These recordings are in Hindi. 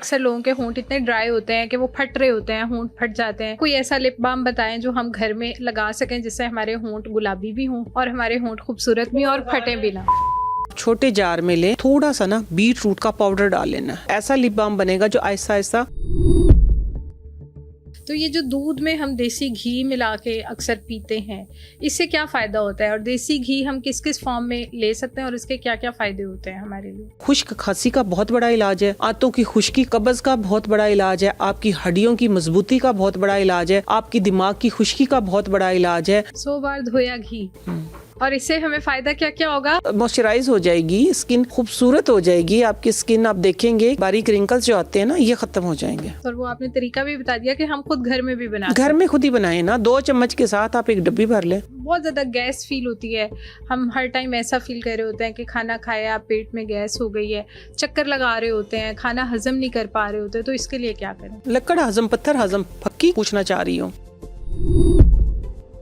अक्सर लोगों के होंठ इतने ड्राई होते हैं कि वो फट रहे होते हैं, होंठ फट जाते हैं। कोई ऐसा लिप बाम बताएं जो हम घर में लगा सकें जिससे हमारे होंठ गुलाबी भी हों और हमारे होंठ खूबसूरत भी और फटे भी ना। छोटे जार में ले, थोड़ा सा ना बीट रूट का पाउडर डाल लेना, ऐसा लिप बाम बनेगा जो आहिस्ता आहिस्ता। तो ये जो दूध में हम देसी घी मिला के अक्सर पीते हैं, इससे क्या फ़ायदा होता है और देसी घी हम किस किस फॉर्म में ले सकते हैं और इसके क्या क्या फ़ायदे होते हैं हमारे लिए? खुश्क खांसी का बहुत बड़ा इलाज है, आंतों की खुश्की कब्ज का बहुत बड़ा इलाज है, आपकी हड्डियों की मजबूती का बहुत बड़ा इलाज है, आपकी दिमाग की खुश्की का बहुत बड़ा इलाज है। 100 बार धोया घी। और इससे हमें फ़ायदा क्या क्या होगा? मॉइस्चराइज हो जाएगी स्किन, खूबसूरत हो जाएगी आपकी स्किन। आप देखेंगे बारीक रिंकल्स जो आते हैं ना, ये खत्म हो जाएंगे। और वो आपने तरीका भी बता दिया कि हम खुद घर में भी बना घर में खुद ही बनाए ना, 2 चम्मच के साथ आप एक डब्बी भर लें। बहुत ज़्यादा गैस फील होती है, हम हर टाइम ऐसा फील कर रहे होते हैं कि खाना खाया, पेट में गैस हो गई है, चक्कर लगा रहे होते हैं, खाना हजम नहीं कर पा रहे होते, तो इसके लिए क्या करें? लकड़ हजम, पत्थर हजम, फक्की पूछना चाह रही हूँ।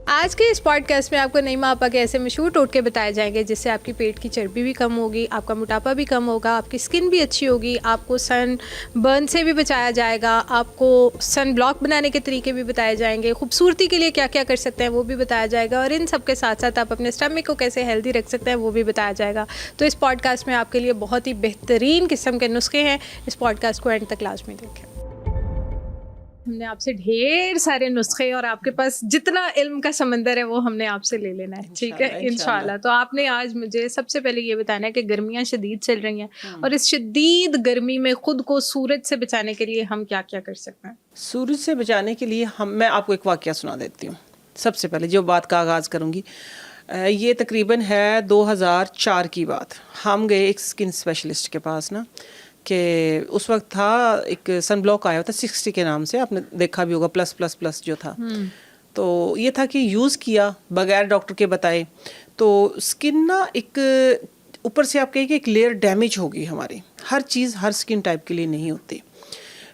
आज के इस पॉडकास्ट में आपको नईमा आपा के ऐसे मशहूर टोटके बताए जाएंगे जिससे आपकी पेट की चर्बी भी कम होगी, आपका मोटापा भी कम होगा, आपकी स्किन भी अच्छी होगी, आपको सन बर्न से भी बचाया जाएगा, आपको सन ब्लॉक बनाने के तरीके भी बताए जाएंगे, खूबसूरती के लिए क्या क्या कर सकते हैं वो भी बताया जाएगा, और इन सब के साथ साथ आप अपने स्टमक को कैसे हेल्दी रख सकते हैं वो भी बताया जाएगा। तो इस पॉडकास्ट में आपके लिए बहुत ही बेहतरीन किस्म के नुस्खे हैं, इस पॉडकास्ट को एंड तक लाजमी देखें। हमने आपसे ढेर सारे नुस्खे और आपके पास जितना इल्म का समंदर है वो हमने आपसे ले लेना है, ठीक है, इंशाल्लाह। तो आपने आज मुझे सबसे पहले ये बताना है कि गर्मियाँ शदीद चल रही हैं और इस शदीद गर्मी में खुद को सूरज से बचाने के लिए हम क्या क्या कर सकते हैं? सूरज से बचाने के लिए मैं आपको एक वाकया सुना देती हूँ। सबसे पहले जो बात का आगाज़ करूँगी, ये तकरीबन है 2004 की बात। हम गए एक स्किन स्पेशलिस्ट के पास ना, कि उस वक्त था एक सन ब्लॉक आया था 60 के नाम से, आपने देखा भी होगा, प्लस प्लस प्लस जो था। तो ये था कि यूज़ किया बगैर डॉक्टर के बताए तो स्किन ना एक ऊपर से आप कहें कि एक लेयर डैमेज होगी हमारी। हर चीज़ हर स्किन टाइप के लिए नहीं होती,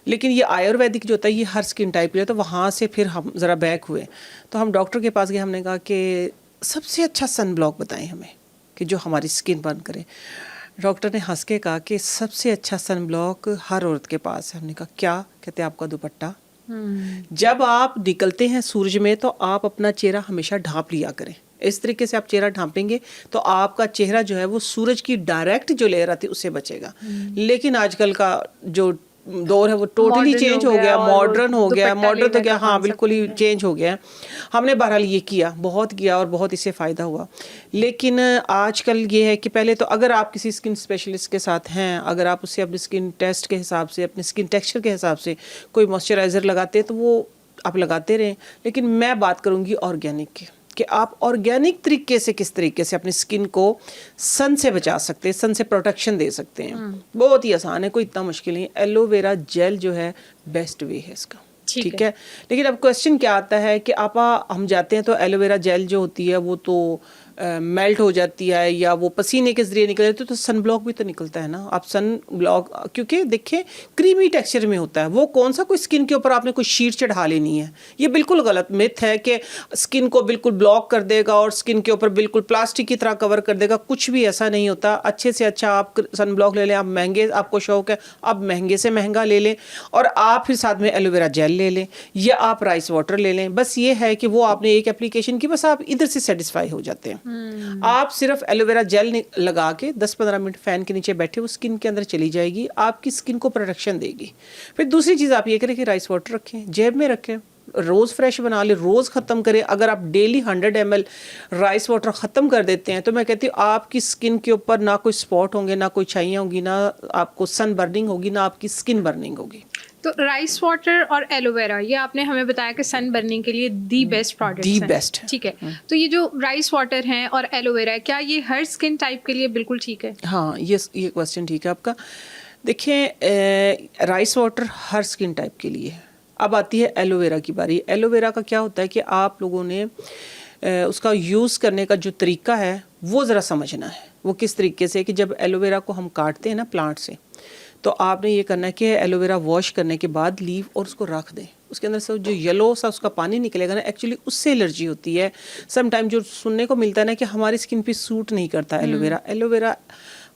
लेकिन ये आयुर्वेदिक जो होता है ये हर स्किन टाइप के लिए। तो वहाँ से फिर हम ज़रा बैक हुए, तो हम डॉक्टर के पास गए। हमने कहा कि सबसे अच्छा सन ब्लॉक बताएं हमें कि जो हमारी स्किन बर्न करे। डॉक्टर ने हंस के कहा कि सबसे अच्छा सन ब्लॉक हर औरत के पास है। हमने कहा क्या? कहते आपका दुपट्टा। जब आप निकलते हैं सूरज में तो आप अपना चेहरा हमेशा ढांप लिया करें। इस तरीके से आप चेहरा ढांपेंगे तो आपका चेहरा जो है वो सूरज की डायरेक्ट जो लेयर आती है उससे बचेगा। लेकिन आजकल का जो दौर है वो टोटली चेंज हो गया, मॉडर्न हो गया, मॉडर्न तो क्या, हाँ बिल्कुल ही चेंज हो गया। हमने बहरहाल ये किया, बहुत किया और बहुत इससे फ़ायदा हुआ। लेकिन आजकल ये है कि पहले तो अगर आप किसी स्किन स्पेशलिस्ट के साथ हैं, अगर आप उससे अपने स्किन टेस्ट के हिसाब से, अपने स्किन टेक्सचर के हिसाब से कोई मॉइस्चराइज़र लगाते हैं तो वो आप लगाते रहें। लेकिन मैं बात करूँगी ऑर्गेनिक की, कि आप ऑर्गेनिक तरीके से किस तरीके से अपनी स्किन को सन से बचा सकते हैं, सन से प्रोटेक्शन दे सकते हैं। बहुत ही आसान है, कोई इतना मुश्किल नहीं। एलोवेरा जेल जो है बेस्ट वे है इसका, ठीक है। लेकिन अब क्वेश्चन क्या आता है कि हम जाते हैं तो एलोवेरा जेल जो होती है वो तो मेल्ट हो जाती है या वो पसीने के ज़रिए निकल जाती है, तो सन ब्लॉक भी तो निकलता है ना। आप सन ब्लॉक क्योंकि देखिए क्रीमी टेक्सचर में होता है, वो कौन सा कोई स्किन के ऊपर आपने कोई शीट चढ़ा लेनी है। ये बिल्कुल गलत मिथ है कि स्किन को बिल्कुल ब्लॉक कर देगा और स्किन के ऊपर बिल्कुल प्लास्टिक की तरह कवर कर देगा। कुछ भी ऐसा नहीं होता। अच्छे से अच्छा आप सन ब्लॉक ले लें। आप महंगे, आपको शौक है, आप महंगे से महंगा ले लें और आप फिर साथ में एलोवेरा जेल ले लें या आप राइस वाटर ले लें। बस ये है कि वो आपने एक एप्लीकेशन की, बस आप इधर से सेटिस्फाई हो जाते हैं। आप सिर्फ एलोवेरा जेल लगा के 10-15 मिनट फैन के नीचे बैठे, वो स्किन के अंदर चली जाएगी, आपकी स्किन को प्रोटेक्शन देगी। फिर दूसरी चीज़ आप ये करें कि राइस वाटर रखें, जेब में रखें, रोज़ फ्रेश बना ले, रोज़ ख़त्म करें। अगर आप डेली 100 ml राइस वाटर ख़त्म कर देते हैं तो मैं कहती हूँ आपकी स्किन के ऊपर ना कोई स्पॉट होंगे, ना कोई छाइयाँ होंगी, ना आपको सन बर्निंग होगी, ना आपकी स्किन बर्निंग होगी। तो राइस वाटर और एलोवेरा, ये आपने हमें बताया कि सन बर्निंग के लिए दी बेस्ट प्रोडक्ट्स हैं। दी बेस्ट, ठीक है। तो ये जो राइस वाटर हैं और एलोवेरा, क्या ये हर स्किन टाइप के लिए बिल्कुल ठीक है? हाँ, ये क्वेश्चन ठीक है आपका। देखिए राइस वाटर हर स्किन टाइप के लिए है। अब आती है एलोवेरा की बारी। एलोवेरा का क्या होता है कि आप लोगों ने उसका यूज़ करने का जो तरीका है वो ज़रा समझना है। वो किस तरीके से कि जब एलोवेरा को हम काटते हैं ना प्लांट से, तो आपने ये करना है कि एलोवेरा वॉश करने के बाद लीव और उसको रख दें। उसके अंदर से जो येलो सा उसका पानी निकलेगा ना, एक्चुअली उससे एलर्जी होती है। सम टाइम जो सुनने को मिलता है ना कि हमारी स्किन पे सूट नहीं करता एलोवेरा। एलोवेरा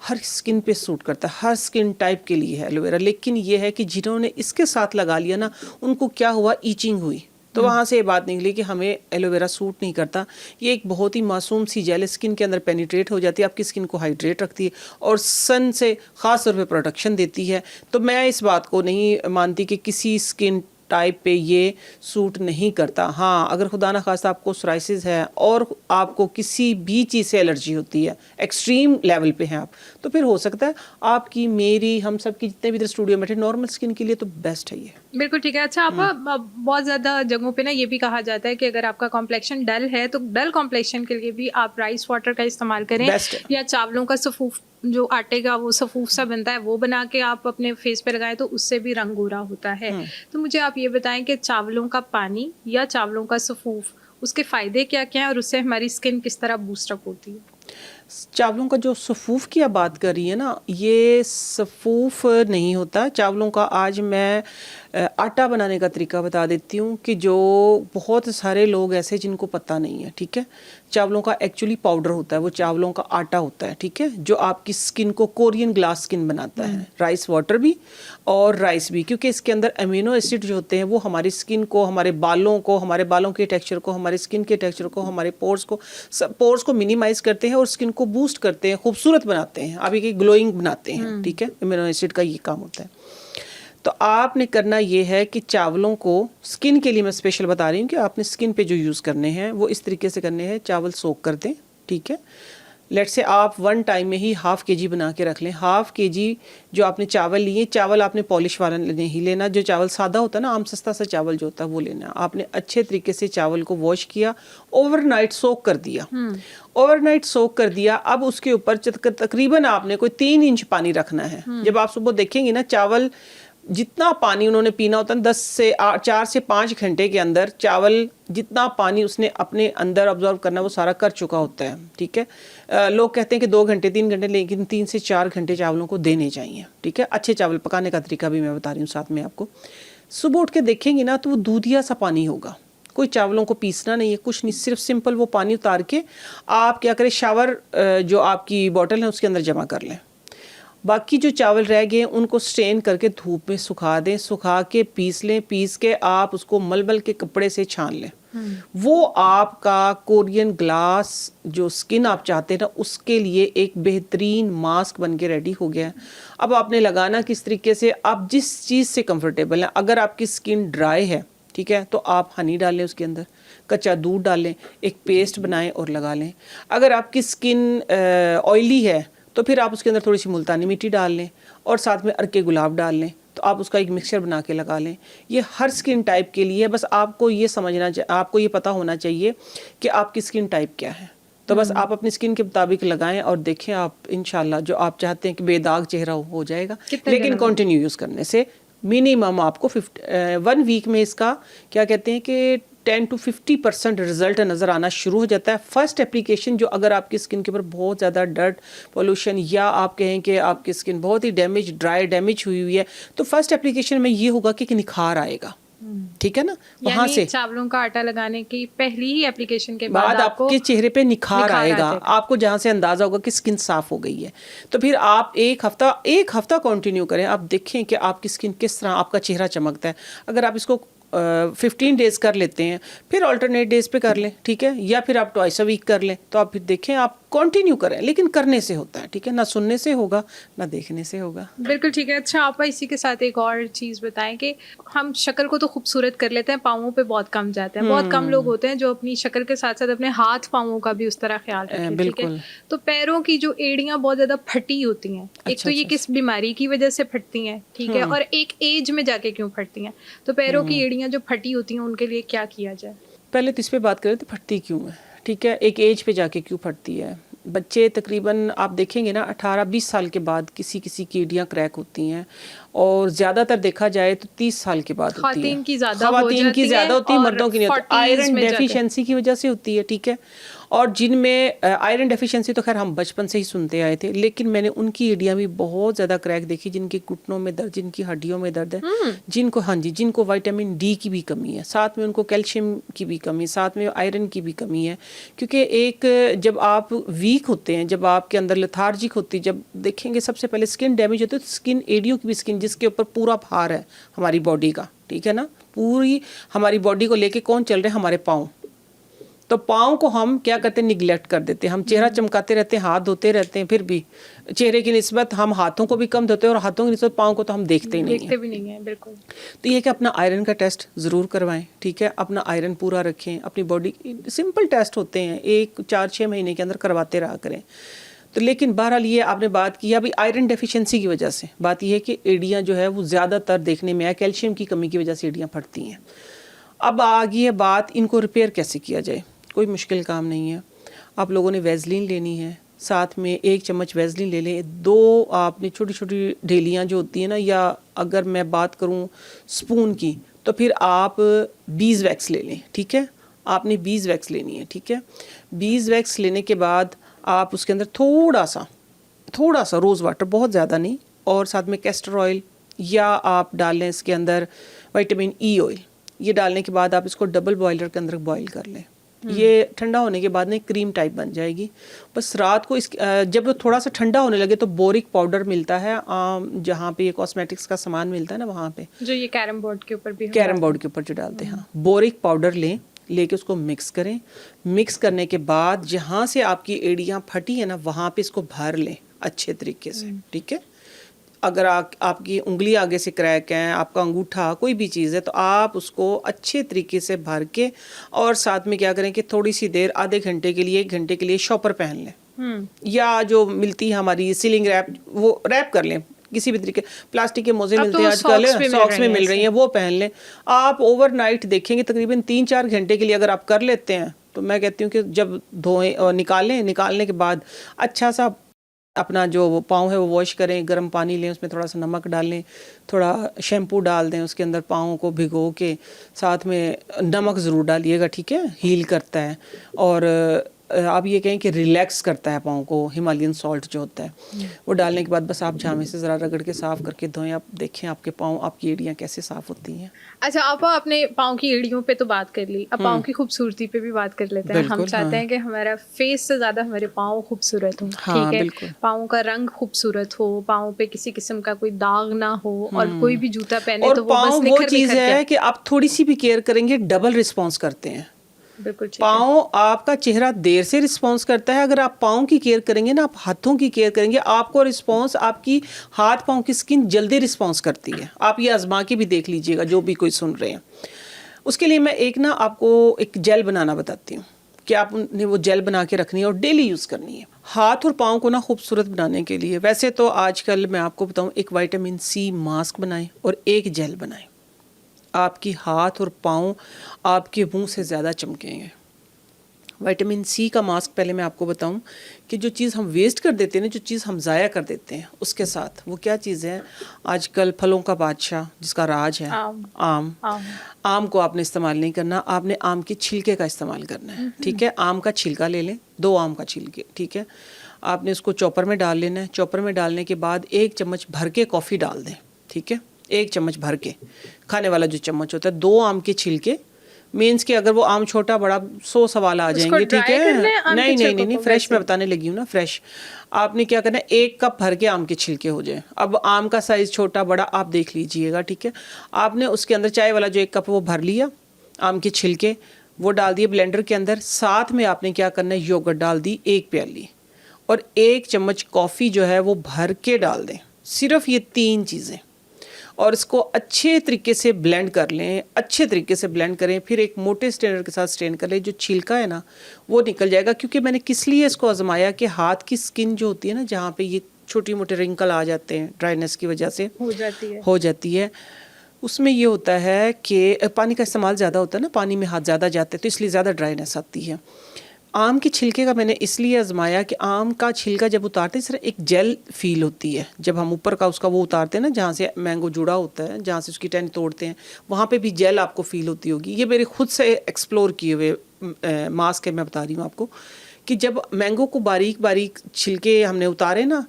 हर स्किन पे सूट करता है, हर स्किन टाइप के लिए है एलोवेरा। लेकिन ये है कि जिन्होंने इसके साथ लगा लिया ना, उनको क्या हुआ, ईचिंग हुई, तो वहाँ से ये बात निकली कि हमें एलोवेरा सूट नहीं करता। ये एक बहुत ही मासूम सी जेल स्किन के अंदर पेनिट्रेट हो जाती है, आपकी स्किन को हाइड्रेट रखती है और सन से ख़ास तौर पे प्रोटेक्शन देती है। तो मैं इस बात को नहीं मानती कि किसी स्किन टाइप पे ये सूट नहीं करता। हाँ, अगर खुदा ना खास्ता आपको सोराइसिस है और आपको किसी भी चीज़ से एलर्जी होती है, एक्सट्रीम लेवल पे हैं आप, तो फिर हो सकता है आपकी, मेरी, हम सब की, जितने भी इधर स्टूडियो में थे, नॉर्मल स्किन के लिए तो बेस्ट है ये। बिल्कुल ठीक है। अच्छा, आप बहुत ज़्यादा जगहों पे ना ये भी कहा जाता है कि अगर आपका कॉम्प्लेक्शन डल है तो डल कॉम्प्लेक्शन के लिए भी आप राइस वाटर का इस्तेमाल करें, बेस्ट है। या चावलों का सफूफ, जो आटे का वो सफूफ सा बनता है, वो बना के आप अपने फेस पे लगाएं तो उससे भी रंग गोरा होता है। तो मुझे आप ये बताएं कि चावलों का पानी या चावलों का सफूफ, उसके फ़ायदे क्या क्या हैं और उससे हमारी स्किन किस तरह बूस्टअप होती है? चावलों का जो सफ़ूफ की आप बात कर रही है ना, ये सफ़ूफ नहीं होता चावलों का। आज मैं आटा बनाने का तरीका बता देती हूँ कि जो बहुत सारे लोग ऐसे जिनको पता नहीं है, ठीक है। चावलों का एक्चुअली पाउडर होता है, वो चावलों का आटा होता है, ठीक है, जो आपकी स्किन को कोरियन ग्लास स्किन बनाता है। राइस वाटर भी और राइस भी, क्योंकि इसके अंदर अमीनो एसिड जो होते हैं वो हमारी स्किन को, हमारे बालों को, हमारे बालों के टेक्सचर को, हमारे स्किन के टेक्सचर को, हमारे पोर्स को मिनिमाइज करते हैं और स्किन को बूस्ट करते हैं, खूबसूरत बनाते हैं, आप एक ग्लोइंग बनाते हैं, ठीक है। अमीनो एसिड का ये काम होता है। तो आपने करना ये है कि चावलों को, स्किन के लिए मैं स्पेशल बता रही हूँ कि आपने स्किन पे जो यूज़ करने हैं वो इस तरीके से करने हैं। चावल सोक कर दें, ठीक है। लेट से आप 1 टाइम में ही ½ kg बना के रख लें। ½ kg जो आपने चावल लिए, चावल आपने पॉलिश वाला नहीं लेना, जो चावल सादा होता है ना, आम सस्ता सा चावल जो होता है वो लेना। आपने अच्छे तरीके से चावल को वॉश किया, ओवरनाइट सोक कर दिया, ओवरनाइट सोक कर दिया। अब उसके ऊपर तकरीबन आपने कोई 3 इंच पानी रखना है। जब आप सुबह देखेंगे ना, चावल जितना पानी उन्होंने पीना होता है 4 से 5 घंटे के अंदर चावल जितना पानी उसने अपने अंदर ऑब्जर्व करना वो सारा कर चुका होता है, ठीक है। लोग कहते हैं कि 2 घंटे 3 घंटे, लेकिन 3 से 4 घंटे चावलों को देने चाहिए, ठीक है। अच्छे चावल पकाने का तरीका भी मैं बता रही हूँ साथ में आपको। सुबह उठ के देखेंगे ना तो वो दूधिया सा पानी होगा, कोई चावलों को पीसना नहीं है, कुछ नहीं, सिर्फ सिंपल वो पानी उतार के आप क्या करें, शावर जो आपकी बॉटल है उसके अंदर जमा कर लें। बाकी जो चावल रह गए उनको स्ट्रेन करके धूप में सुखा दें, सुखा के पीस लें, पीस के आप उसको मलमल के कपड़े से छान लें। वो आपका कोरियन ग्लास जो स्किन आप चाहते हैं ना, उसके लिए एक बेहतरीन मास्क बन के रेडी हो गया है। अब आपने लगाना किस तरीके से, आप जिस चीज़ से कंफर्टेबल हैं। अगर आपकी स्किन ड्राई है, ठीक है, तो आप हनी डालें उसके अंदर, कच्चा दूध डालें, एक पेस्ट बनाएं और लगा लें। अगर आपकी स्किन ऑयली है तो फिर आप उसके अंदर थोड़ी सी मुल्तानी मिट्टी डाल लें और साथ में अर्के गुलाब डाल लें, तो आप उसका एक मिक्सचर बना के लगा लें। ये हर स्किन टाइप के लिए, बस आपको ये समझना, आपको ये पता होना चाहिए कि आपकी स्किन टाइप क्या है। तो बस आप अपनी स्किन के मुताबिक लगाएं और देखें, आप इंशाल्लाह जो आप चाहते हैं कि बेदाग चेहरा हो जाएगा। लेकिन कंटिन्यू यूज़ करने से मिनिमम आपको 1 वीक में इसका क्या कहते हैं कि 10 to 50% रिजल्ट नज़र आना शुरू हो जाता है। फर्स्ट एप्लीकेशन जो, अगर आपकी स्किन के ऊपर बहुत ज़्यादा डर्ट, पोल्यूशन, या आप कहें कि आपकी स्किन बहुत ही ड्राई डैमेज हुई है, तो फर्स्ट एप्लीकेशन में ये होगा कि निखार आएगा, ठीक है ना। वहाँ से चावलों का आटा लगाने की पहली ही एप्लीकेशन के बाद आपके चेहरे पे निखार आएगा, आपको जहाँ से अंदाजा होगा कि स्किन साफ हो गई है। तो फिर आप एक हफ्ता कंटिन्यू करें, आप देखें कि आपकी स्किन किस तरह, आपका चेहरा चमकता है। अगर आप इसको 15 डेज़ कर लेते हैं, फिर अल्टरनेट डेज़ पे कर लें, ठीक है, या फिर आप ट्वाइस अ वीक कर लें, तो आप फिर देखें, आप कंटिन्यू करें, लेकिन करने से होता है, ठीक है, ना सुनने से होगा ना देखने से होगा। बिल्कुल ठीक है। अच्छा, आप इसी के साथ एक और चीज़ बताएं कि हम शक्ल को तो खूबसूरत कर लेते हैं, पाँवों पे बहुत कम जाते हैं। बहुत कम लोग होते हैं जो अपनी शक्ल के साथ साथ अपने हाथ पाँवों का भी उस तरह ख्याल रखते हैं, ठीक है। तो पैरों की जो एड़ियाँ बहुत ज़्यादा फटी होती हैं, एक तो ये किस बीमारी की वजह से फटती हैं, ठीक है, और एक एज में जाके क्यों फटती हैं। तो पैरों की एड़ियाँ जो फटी होती हैं उनके लिए क्या किया जाए? पहले तो इस पर बात करें तो फटती क्यों है, ठीक है, एक एज पे जाके क्यों फटती है। बच्चे तकरीबन आप देखेंगे ना 18-20 साल के बाद किसी की एड़ियाँ क्रैक होती हैं और ज़्यादातर देखा जाए तो 30 साल के बाद होती है। ख़वातीन की ज़्यादा होती है, मर्दों की नहीं होती। 40s आयरन में जाके। डेफिशिएंसी की वजह से होती है, ठीक है। और जिनमें आयरन डेफिशिएंसी तो खैर हम बचपन से ही सुनते आए थे, लेकिन मैंने उनकी एडियाँ भी बहुत ज़्यादा क्रैक देखी जिनके घुटनों में दर्द, जिनकी हड्डियों में दर्द है, जिनको, हाँ जी, जिनको विटामिन डी की भी कमी है, साथ में उनको कैल्शियम की भी कमी, साथ में आयरन की भी कमी है। क्योंकि एक जब आप वीक होते हैं, जब आपके अंदर लेथार्जिक होती है, जब देखेंगे सबसे पहले स्किन डैमेज होती है, तो स्किन, एडियो की भी स्किन जिसके ऊपर पूरा भार है हमारी बॉडी का, ठीक है ना, पूरी हमारी बॉडी को लेके कौन चल रहे हैं, हमारे पाँव। तो पाँव को हम क्या करते हैं, निगलेक्ट कर देते हैं। हम चेहरा चमकाते रहते हैं, हाथ धोते रहते हैं, फिर भी चेहरे की निस्बत हम हाथों को भी कम धोते हैं और हाथों की निस्बत पाँव को तो हम देखते ही नहीं हैं। देखते भी नहीं है, बिल्कुल। तो ये कि अपना आयरन का टेस्ट ज़रूर करवाएं, ठीक है, अपना आयरन पूरा रखें, अपनी बॉडी, सिंपल टेस्ट होते हैं, 4-6 महीने के अंदर करवाते रहा करें। तो लेकिन बहरहाल ये आपने बात की अभी आयरन डेफिशिएंसी की वजह से, बात यह है कि एडियाँ जो है वो ज़्यादातर देखने में आया, कैल्शियम की कमी की वजह से एडियाँ फटती हैं। अब आ गई है बात, इनको रिपेयर कैसे किया जाए। कोई मुश्किल काम नहीं है। आप लोगों ने वैसलीन लेनी है, साथ में 1 चम्मच वैसलीन ले लें। 2 आपने छोटी छोटी ढेलियाँ जो होती हैं ना, या अगर मैं बात करूँ स्पून की, तो फिर आप बीज वैक्स ले लें, ठीक है। आपने बीज वैक्स लेनी है, ठीक है। बीज वैक्स लेने के बाद आप उसके अंदर थोड़ा सा रोज़ वाटर, बहुत ज़्यादा नहीं, और साथ में कैस्टर ऑयल, या आप डाल लें इसके अंदर विटामिन ई ऑयल। ये डालने के बाद आप इसको डबल बॉयलर के अंदर बॉईल कर लें। ये ठंडा होने के बाद ना क्रीम टाइप बन जाएगी। बस रात को जब थोड़ा सा ठंडा होने लगे तो बोरिक पाउडर मिलता है, जहाँ पे ये कॉस्मेटिक्स का सामान मिलता है ना, वहाँ पे, जो ये कैरम बोर्ड के ऊपर भी, कैरम बोर्ड के ऊपर जो डालते हैं, हाँ, बोरिक पाउडर लेके उसको मिक्स करें। मिक्स करने के बाद जहाँ से आपकी एड़ियाँ फटी है ना, वहाँ पे इसको भर लें अच्छे तरीके से, ठीक है। अगर आपकी उंगली आगे से क्रैक है, आपका अंगूठा, कोई भी चीज़ है, तो आप उसको अच्छे तरीके से भर के, और साथ में क्या करें कि थोड़ी सी देर, आधे घंटे के लिए, 1 घंटे के लिए शॉपर पहन लें, या जो मिलती है हमारी सीलिंग रैप, वो रैप कर लें। किसी भी तरीके, प्लास्टिक के मोजे मिलते हैं आजकल, सॉक्स में मिल रही हैं, वो पहन लें। आप ओवरनाइट देखेंगे तकरीबन 3-4 घंटे के लिए अगर आप कर लेते हैं, तो मैं कहती हूँ कि जब धोएं और निकालने के बाद अच्छा सा अपना जो पाँव है वो वॉश करें, गर्म पानी लें, उसमें थोड़ा सा नमक डाल लें, थोड़ा शैम्पू डाल दें उसके अंदर, पाँव को भिगो के, साथ में नमक ज़रूर डालिएगा, ठीक है, हील करता है। और आप ये कहें कि रिलैक्स करता है पाँव को, हिमालयन सॉल्ट जो होता है वो डालने के बाद बस आप झामे से ज़रा रगड़ के साफ़ करके धोएं। आप देखें आपके पाँव, आपकी एड़ियाँ कैसे साफ़ होती हैं। अच्छा, आप अपने पाँव की एड़ियों पे तो बात कर ली, अब पाँव की खूबसूरती पे भी बात कर लेते हैं। हम चाहते हैं कि हमारा फेस से ज़्यादा हमारे पाँव खूबसूरत हों, ठीक है, पाँव का रंग खूबसूरत हो, पाँव पे किसी किस्म का कोई दाग ना हो, और कोई भी जूता पहने तो वो बस वो चीज़ है कि आप थोड़ी सी भी केयर करेंगे, डबल रिस्पॉन्स करते हैं। पाँव, आपका चेहरा देर से रिस्पॉन्स करता है। अगर आप पाँव की केयर करेंगे ना, आप हाथों की केयर करेंगे, आपको रिस्पॉन्स, आपकी हाथ पाँव की स्किन जल्दी रिस्पॉन्स करती है। आप ये आजमा के भी देख लीजिएगा, जो भी कोई सुन रहे हैं। उसके लिए मैं आपको एक जेल बनाना बताती हूँ कि आपने वो जेल बना के रखनी है और डेली यूज़ करनी है। हाथ और पाँव को ना खूबसूरत बनाने के लिए, वैसे तो आजकल मैं आपको बताऊँ, एक विटामिन सी मास्क बनाएं और एक जेल बनाएं। आपकी हाथ और पाँव आपके मुंह से ज़्यादा चमकेंगे। विटामिन सी का मास्क, पहले मैं आपको बताऊं कि जो चीज़ हम वेस्ट कर देते हैं ना, जो चीज़ हम ज़ाया कर देते हैं, उसके साथ वो क्या चीज़ है, आजकल फलों का बादशाह जिसका राज है, आम को आपने इस्तेमाल नहीं करना, आपने आम के छिलके का इस्तेमाल करना है, ठीक है। आम का छिलका ले लें, 2 आम का छिलके, ठीक है। आपने उसको चॉपर में डाल लेना है। चॉपर में डालने के बाद 1 चम्मच भर के कॉफ़ी डाल दें, ठीक है, 1 चम्मच भर के, खाने वाला जो चम्मच होता है। 2 आम के छिलके, मीन्स कि अगर वो आम छोटा बड़ा 100 सवाल आ जाएंगे, ठीक है। नहीं, फ्रेश मैं बताने लगी हूँ ना, फ्रेश। आपने क्या करना है, 1 कप भर के आम के छिलके हो जाए। अब आम का साइज़ छोटा बड़ा आप देख लीजिएगा, ठीक है। आपने उसके अंदर चाय वाला जो 1 कप वो भर लिया, आम के छिलके वो डाल दिए ब्लेंडर के अंदर। साथ में आपने क्या करना है, योगर्ट डाल दी 1 प्याली, और 1 चम्मच कॉफ़ी जो है वो भर के डाल दें। सिर्फ ये 3 चीज़ें, और इसको अच्छे तरीके से ब्लेंड कर लें, अच्छे तरीके से ब्लेंड करें। फिर एक मोटे स्ट्रेनर के साथ स्ट्रेन कर लें, जो छिलका है ना वो निकल जाएगा। क्योंकि मैंने किस लिए इसको आजमाया कि हाथ की स्किन जो होती है ना, जहाँ पे ये छोटे मोटे रिंकल आ जाते हैं ड्राइनेस की वजह से, हो जाती है, उसमें ये होता है कि पानी का इस्तेमाल ज़्यादा होता है ना, पानी में हाथ ज़्यादा जाते हैं, तो इसलिए ज़्यादा ड्राइनेस आती है। आम के छिलके का मैंने इसलिए आजमाया कि आम का छिलका जब उतारते हैं सर एक जेल फील होती है, जब हम ऊपर का उसका वो उतारते हैं ना जहाँ से मैंगो जुड़ा होता है, जहाँ से उसकी टहनी तोड़ते हैं, वहाँ पे भी जेल आपको फील होती होगी। ये मेरे खुद से एक्सप्लोर किए हुए मास्क है, मैं बता रही हूँ आपको कि जब मैंगो को बारीक बारीक छिलके हमने उतारे ना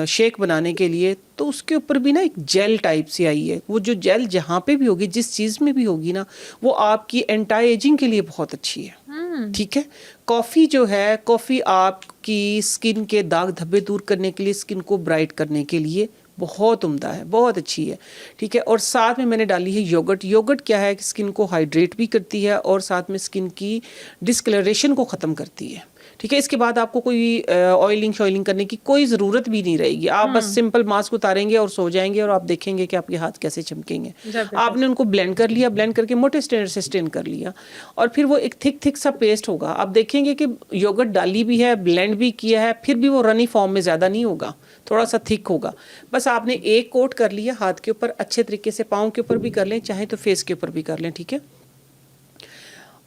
शेक बनाने के लिए, तो उसके ऊपर भी ना एक जेल टाइप सी आई है। वो जो जेल जहाँ पे भी होगी, जिस चीज़ में भी होगी ना, वो आपकी एंटी एजिंग के लिए बहुत अच्छी है। ठीक है। कॉफ़ी जो है, कॉफ़ी आपकी स्किन के दाग धब्बे दूर करने के लिए, स्किन को ब्राइट करने के लिए बहुत उम्दा है, बहुत अच्छी है। ठीक है। और साथ में मैंने डाली है योगर्ट। योगर्ट क्या है कि स्किन को हाइड्रेट भी करती है और साथ में स्किन की डिस्कलरेशन को ख़त्म करती है। ठीक है। इसके बाद आपको कोई ऑयलिंग शॉइलिंग करने की कोई ज़रूरत भी नहीं रहेगी। आप बस सिंपल मास्क उतारेंगे और सो जाएंगे और आप देखेंगे कि आपके हाथ कैसे चमकेंगे। आपने उनको ब्लेंड कर लिया, ब्लेंड करके मोटे स्ट्रेनर से स्ट्रेन कर लिया और फिर वो एक थिक सा पेस्ट होगा। आप देखेंगे कि योगर्ट डाली भी है, ब्लेंड भी किया है, फिर भी वो रनी फॉर्म में ज़्यादा नहीं होगा, थोड़ा सा थिक होगा। बस आपने एक कोट कर लिया हाथ के ऊपर, अच्छे तरीके से पाँव के ऊपर भी कर लें, चाहे तो फेस के ऊपर भी कर लें। ठीक है।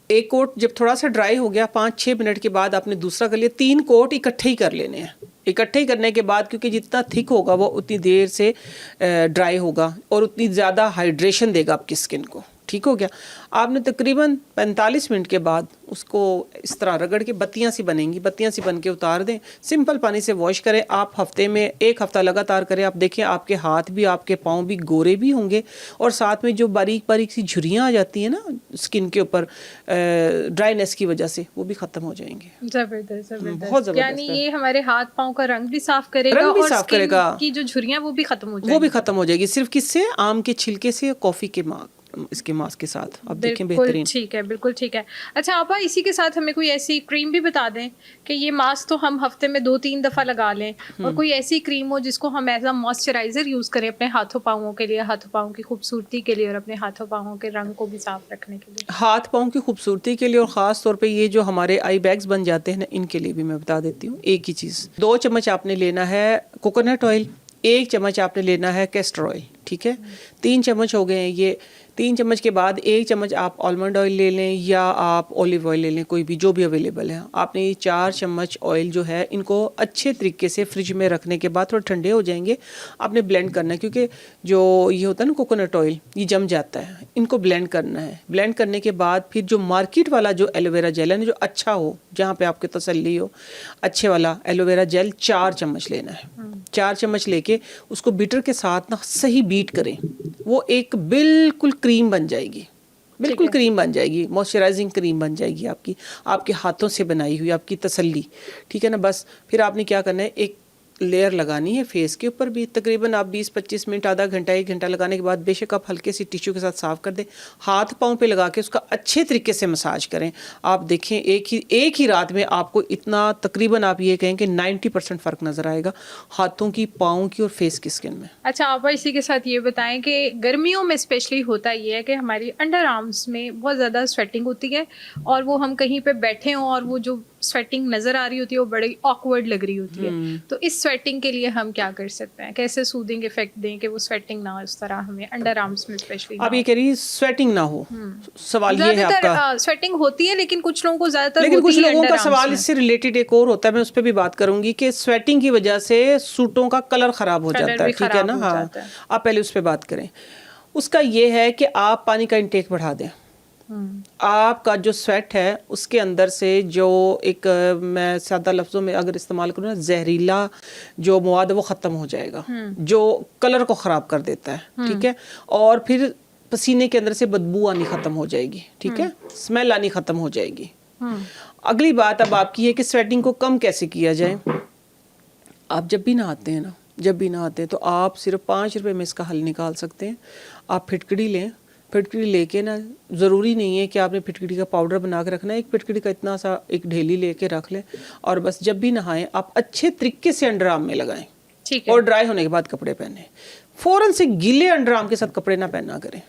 एक कोट जब थोड़ा सा ड्राई हो गया, 5-6 मिनट के बाद आपने दूसरा कर लिया। 3 कोट इकट्ठे ही कर लेने हैं। इकट्ठे ही करने के बाद, क्योंकि जितना थिक होगा वो उतनी देर से ड्राई होगा और उतनी ज़्यादा हाइड्रेशन देगा आपकी स्किन को। ठीक हो गया। आपने तकरीबन 45 मिनट के बाद उसको इस तरह रगड़ के बत्तियाँ सी बनेंगी, बत्तियाँ सी बन के उतार दें। सिंपल पानी से वॉश करें। आप हफ्ते में 1 हफ्ता लगातार करें। आप देखें आपके हाथ भी, आपके पाँव भी गोरे भी होंगे और साथ में जो बारीक बारीक सी झुर्रियाँ आ जाती हैं ना स्किन के ऊपर ड्राइनेस की वजह से, वो भी ख़त्म हो जाएंगे। जबरदस्त, बहुत जबरदस्त। यानी ये हमारे हाथ पाँव का रंग भी साफ करेगा, रंग भी और साफ स्किन करेगा। की जो झुर्रियाँ वो भी खत्म हो जाएगी। वो भी ख़त्म हो जाएगी। सिर्फ किससे? आम के छिलके से, कॉफ़ी के इसके मास्क के साथ। आप देखें बेहतरीन। ठीक है, बिल्कुल ठीक है। अच्छा आपा, इसी के साथ हमें कोई ऐसी क्रीम भी बता दें कि ये मास्क तो हम हफ्ते में 2-3 दफ़ा लगा लें, और कोई ऐसी क्रीम हो जिसको हम एज अ मॉइस्चराइज़र यूज़ करें अपने हाथों पाँवों के लिए, हाथों पाँवों की खूबसूरती के लिए और अपने हाथों पाँवों के रंग को भी साफ रखने के लिए। हाथ पाँव की खूबसूरती के लिए और ख़ास तौर पे ये जो हमारे आई बैग्स बन जाते हैं ना, इनके लिए भी मैं बता देती हूँ। एक ही चीज़, 2 चम्मच आपने लेना है कोकोनट ऑयल, 1 चम्मच आपने लेना है कैस्टर ऑयल। ठीक है। 3 चम्मच हो गए हैं ये। 3 चम्मच के बाद 1 चम्मच आप आलमंड ऑयल ले लें या आप ऑलिव ऑयल ले लें, कोई भी जो भी अवेलेबल है। आपने ये 4 चम्मच ऑयल जो है इनको अच्छे तरीके से फ्रिज में रखने के बाद थोड़े ठंडे हो जाएंगे, आपने ब्लेंड करना है, क्योंकि जो ये होता है ना कोकोनट ऑयल, ये जम जाता है। इनको ब्लेंड करना है। ब्लेंड करने के बाद फिर जो मार्केट वाला जो एलोवेरा जेल है ना, जो अच्छा हो, जहाँ पे आपके तसल्ली हो, अच्छे वाला एलोवेरा जेल 4 चम्मच लेना है। 4 चम्मच लेके उसको बीटर के साथ ना सही बीट करें। वो एक बिल्कुल क्रीम बन जाएगी, बिल्कुल क्रीम बन जाएगी, मॉइस्चराइजिंग क्रीम बन जाएगी आपकी, आपके हाथों से बनाई हुई, आपकी तसल्ली। ठीक है ना। बस फिर आपने क्या करना है, एक लेयर लगानी है फेस के ऊपर भी। तकरीबन आप 20-25 मिनट, आधा घंटा, 1 घंटा लगाने के बाद बेशक आप हल्के सी टिश्यू के साथ साफ़ कर दें। हाथ पाँव पे लगा के उसका अच्छे तरीके से मसाज करें। आप देखें एक ही रात में आपको इतना, तकरीबन आप ये कहें कि 90% फ़र्क नज़र आएगा हाथों की, पाँव की और फेस की स्किन में। अच्छा आप इसी के साथ ये बताएं कि गर्मियों में स्पेशली होता ये है कि हमारी अंडर आर्म्स में बहुत ज़्यादा स्वेटिंग होती है, और वो हम कहीं पे बैठे हों और वो जो स्वेटिंग नज़र आ रही होती है वो बड़ी ऑकवर्ड लग रही होती है। तो इस स्वेटिंग के लिए हम क्या कर सकते हैं? कैसे सूदिंग इफेक्ट दें कि वो स्वेटिंग ना हो इस तरह हमें अंडर आर्म्स में स्पेशली? आप ये कह रही स्वेटिंग ना हो, सवाल ये है आपका। स्वेटिंग होती है लेकिन कुछ लोगों को ज़्यादातर, लेकिन कुछ लोगों का सवाल इससे रिलेटेड एक और होता है, मैं उस पर भी बात करूंगी कि स्वेटिंग की वजह से सूटों का कलर ख़राब हो जाता है। ठीक है ना। हाँ, आप पहले उस पर बात करें। उसका ये है कि आप पानी का इंटेक बढ़ा दें। आपका जो स्वेट है उसके अंदर से जो एक, मैं सादा लफ्ज़ों में अगर इस्तेमाल करूँ ना, जहरीला जो मवाद है वो ख़त्म हो जाएगा, जो कलर को ख़राब कर देता है। ठीक है। और फिर पसीने के अंदर से बदबू आनी ख़त्म हो जाएगी। ठीक है। स्मेल आनी ख़त्म हो जाएगी। अगली बात अब आपकी है कि स्वेटिंग को कम कैसे किया जाए। आप जब भी नहाते हैं ना, जब भी नहाते हैं तो आप सिर्फ 5 रुपए में इसका हल निकाल सकते हैं। आप फिटकड़ी लें, फिटकड़ी लेके ना, ज़रूरी नहीं है कि आपने फिटकड़ी का पाउडर बना के रखना है, एक फिटकड़ी का इतना सा एक ढेली लेके रख लें और बस जब भी नहाएं आप अच्छे तरीके से अंडर आर्म में लगाएं। ठीक है। और ड्राई होने के बाद कपड़े पहने। फ़ौरन से गीले अंडर आर्म के साथ कपड़े ना पहना करें,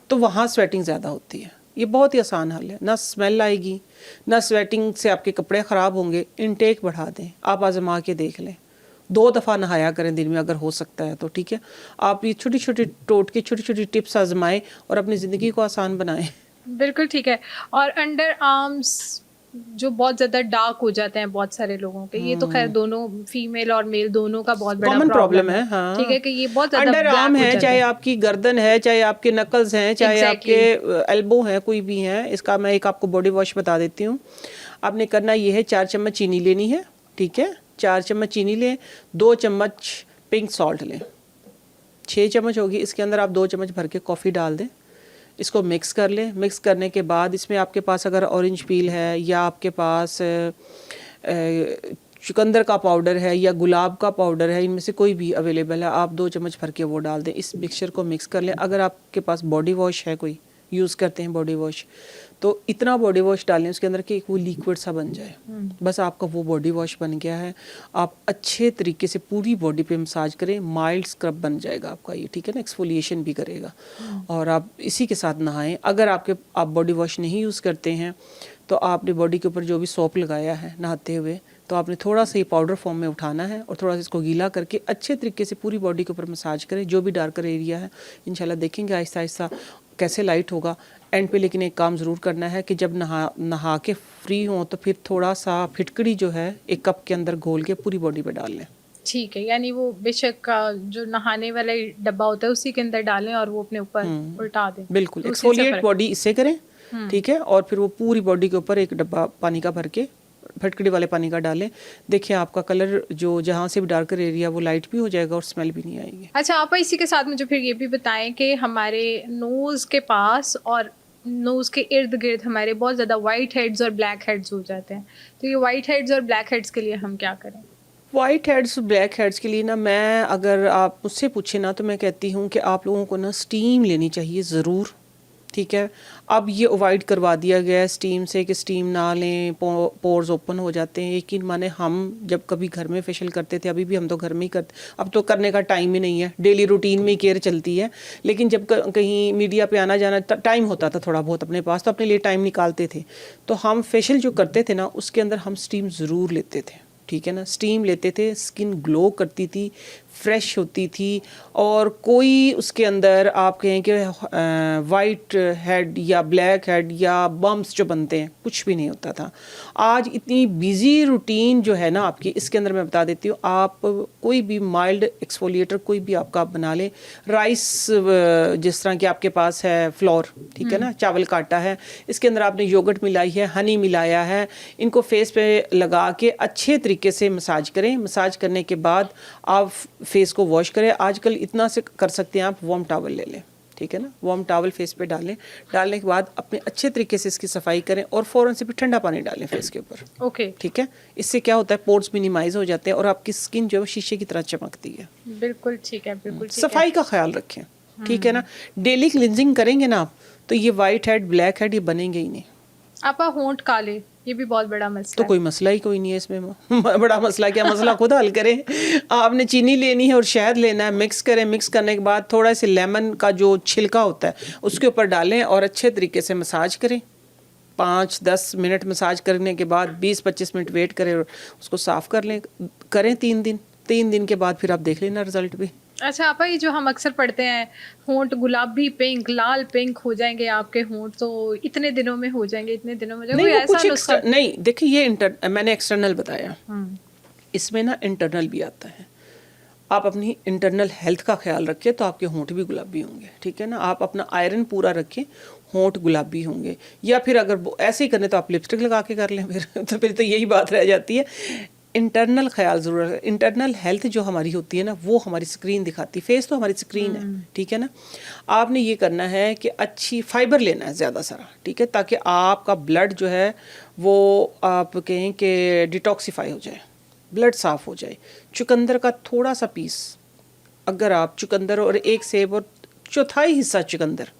तो वहाँ स्वेटिंग ज़्यादा होती है। ये बहुत ही आसान हल है, ना स्मेल आएगी, ना स्वेटिंग से आपके कपड़े ख़राब होंगे। इनटेक बढ़ा दें, आप आजमा के देख लें। 2 दफ़ा नहाया करें दिन में अगर हो सकता है तो। ठीक है। आप ये छोटी छोटी टोटके, छोटी छोटी टिप्स आजमाएं और अपनी ज़िंदगी को आसान बनाएं। बिल्कुल ठीक है। और अंडर आर्म्स जो बहुत ज़्यादा डार्क हो जाते हैं बहुत सारे लोगों के, ये तो खैर दोनों फीमेल और मेल दोनों का बहुत बड़ा कॉमन प्रॉब्लम प्रॉब्लम है। है। हाँ, ठीक है कि ये बहुत ज़्यादा अंडर आर्म ब्लैक हो है, जाता चाहे है। आपकी गर्दन है, चाहे आपके नकल्स हैं, चाहे एग्जैक्टली आपके एल्बो है, कोई भी है। इसका मैं एक आपको बॉडी वॉश बता देती हूँ। आपने करना ये है, 4 चम्मच चीनी लेनी है, ठीक है, 4 चम्मच चीनी लें, 2 चम्मच पिंक सॉल्ट लें, 6 चम्मच होगी। इसके अंदर आप 2 चम्मच भर के कॉफ़ी डाल दें, इसको मिक्स कर लें। मिक्स करने के बाद इसमें आपके पास अगर ऑरेंज पील है या आपके पास चुकंदर का पाउडर है या गुलाब का पाउडर है, इनमें से कोई भी अवेलेबल है, आप 2 चम्मच भर के वो डाल दें। इस मिक्सचर को मिक्स कर लें। अगर आपके पास बॉडी वॉश है, कोई यूज़ करते हैं बॉडी वॉश, तो इतना बॉडी वॉश डालें उसके अंदर कि वो लिक्विड सा बन जाए। बस आपका वो बॉडी वॉश बन गया है। आप अच्छे तरीके से पूरी बॉडी पे मसाज करें, माइल्ड स्क्रब बन जाएगा आपका ये, ठीक है ना, एक्सफोलिएशन भी करेगा। और आप इसी के साथ नहाएं। अगर आप बॉडी वॉश नहीं यूज़ करते हैं तो आपने बॉडी के ऊपर जो भी सोप लगाया है नहाते हुए, तो आपने थोड़ा सा ये पाउडर फॉर्म में उठाना है और थोड़ा सा इसको गीला करके अच्छे तरीके से पूरी बॉडी के ऊपर मसाज करें, जो भी डार्कर एरिया है। इंशाल्लाह देखेंगे आहिस्ता आहिस्ता कैसे लाइट होगा एंड पे। लेकिन एक काम ज़रूर करना है कि जब नहा के फ्री हों तो फिर थोड़ा सा फिटकड़ी जो है एक कप के अंदर घोल के पूरी बॉडी पे डाल लें। ठीक है, यानी वो बेशक का जो नहाने वाला डब्बा होता है उसी के अंदर डालें और वो अपने ऊपर उल्टा दें। बिल्कुल, तो उसी से एक्सफोलिएट फर्क- बॉडी इससे करें, ठीक है। और फिर वो पूरी बॉडी के ऊपर एक डब्बा पानी का भर के, फटकड़ी वाले पानी का डालें। देखिए आपका कलर जो जहाँ से भी डार्कर एरिया वो लाइट भी हो जाएगा और स्मेल भी नहीं आएगी। अच्छा आप इसी के साथ मुझे फिर ये भी बताएं कि हमारे नोज़ के पास और नोज़ के इर्द गिर्द हमारे बहुत ज़्यादा वाइट हेड्स और ब्लैक हेड्स हो जाते हैं, तो ये वाइट हेड्स और ब्लैक हेड्स के लिए हम क्या करें? वाइट हेड्स ब्लैक हेड्स के लिए ना, मैं अगर आप मुझसे पूछे ना तो मैं कहती हूँ कि आप लोगों को ना स्टीम लेनी चाहिए ज़रूर, ठीक है। अब ये अवॉइड करवा दिया गया है स्टीम से कि स्टीम ना लें, पोर्स ओपन हो जाते हैं। यकीन माने हम जब कभी घर में फेशियल करते थे, अभी भी हम तो घर में ही करते, अब तो करने का टाइम ही नहीं है, डेली रूटीन में ही केयर चलती है। लेकिन जब कहीं मीडिया पे आना जाना टाइम होता था थोड़ा बहुत अपने पास, तो अपने लिए टाइम निकालते थे, तो हम फेशियल जो करते थे ना उसके अंदर हम स्टीम ज़रूर लेते थे, ठीक है ना। स्टीम लेते थे, स्किन ग्लो करती थी, फ्रेश होती थी, और कोई उसके अंदर आप कहें कि वाइट हेड या ब्लैक हेड या बम्प्स जो बनते हैं, कुछ भी नहीं होता था। आज इतनी बिजी रूटीन जो है ना आपकी, इसके अंदर मैं बता देती हूँ, आप कोई भी माइल्ड एक्सफोलिएटर कोई भी आपका आप बना लें। राइस जिस तरह की आपके पास है फ्लोर, ठीक है ना, चावल का आटा है, इसके अंदर आपने योगर्ट मिलाई है, हनी मिलाया है, इनको फेस पे लगा के अच्छे तरीके से मसाज करें। मसाज करने के बाद आप फेस को वॉश करें। आजकल इतना से कर सकते हैं, आप वार्म टॉवल ले लें, ठीक है ना, वार्म टॉवल फेस पे डालें। डालने के बाद अपने अच्छे तरीके से इसकी सफाई करें और फ़ौरन से भी ठंडा पानी डालें फेस के ऊपर। ओके, ठीक है, इससे क्या होता है, पोर्स मिनिमाइज हो जाते हैं और आपकी स्किन जो है शीशे की तरह चमकती है। बिल्कुल ठीक है, बिल्कुल ठीक है। सफाई का ख्याल रखें, ठीक है ना। डेली क्लिनजिंग करेंगे ना आप, तो ये वाइट हेड ब्लैक हेड ये बनेंगे ही नहीं। आपा होंठ काले, ये भी बहुत बड़ा मसला तो है। कोई मसला ही कोई नहीं है इसमें बड़ा मसला क्या, मसला खुद हल करें। आपने चीनी लेनी है और शहद लेना है, मिक्स करें। मिक्स करने के बाद थोड़ा सा लेमन का जो छिलका होता है उसके ऊपर डालें और अच्छे तरीके से मसाज करें। 5-10 मिनट मसाज करने के बाद 20-25 मिनट वेट करें और उसको साफ़ कर लें। करें 3 दिन के बाद फिर आप देख लेना रिजल्ट भी। अच्छा आपा, ये जो हम अक्सर पढ़ते हैं होंठ गुलाबी पिंक लाल पिंक हो जाएंगे आपके होंठ, तो इतने दिनों में हो जाएंगे, इतने दिनों में नहीं, कोई वो ऐसा कुछ नुस्खा? नहीं, देखिए ये मैंने एक्सटर्नल बताया, इसमें ना इंटरनल भी आता है। आप अपनी इंटरनल हेल्थ का ख्याल रखें तो आपके होंठ भी गुलाबी होंगे, ठीक है ना। आप अपना आयरन पूरा रखें, होंठ गुलाबी होंगे। या फिर अगर ऐसे ही करने तो आप लिपस्टिक लगा के कर लें फिर तो यही बात रह जाती है। इंटरनल ख्याल ज़रूर है। इंटरनल हेल्थ जो हमारी होती है ना, वो हमारी स्क्रीन दिखाती है। फेस तो हमारी स्क्रीन है, ठीक है ना। आपने ये करना है कि अच्छी फाइबर लेना है ज़्यादा सारा, ठीक है, ताकि आपका ब्लड जो है वो आप कहें कि डिटॉक्सीफाई हो जाए, ब्लड साफ़ हो जाए। चुकंदर का थोड़ा सा पीस, अगर आप चुकंदर और एक सेब और चौथाई हिस्सा चुकंदर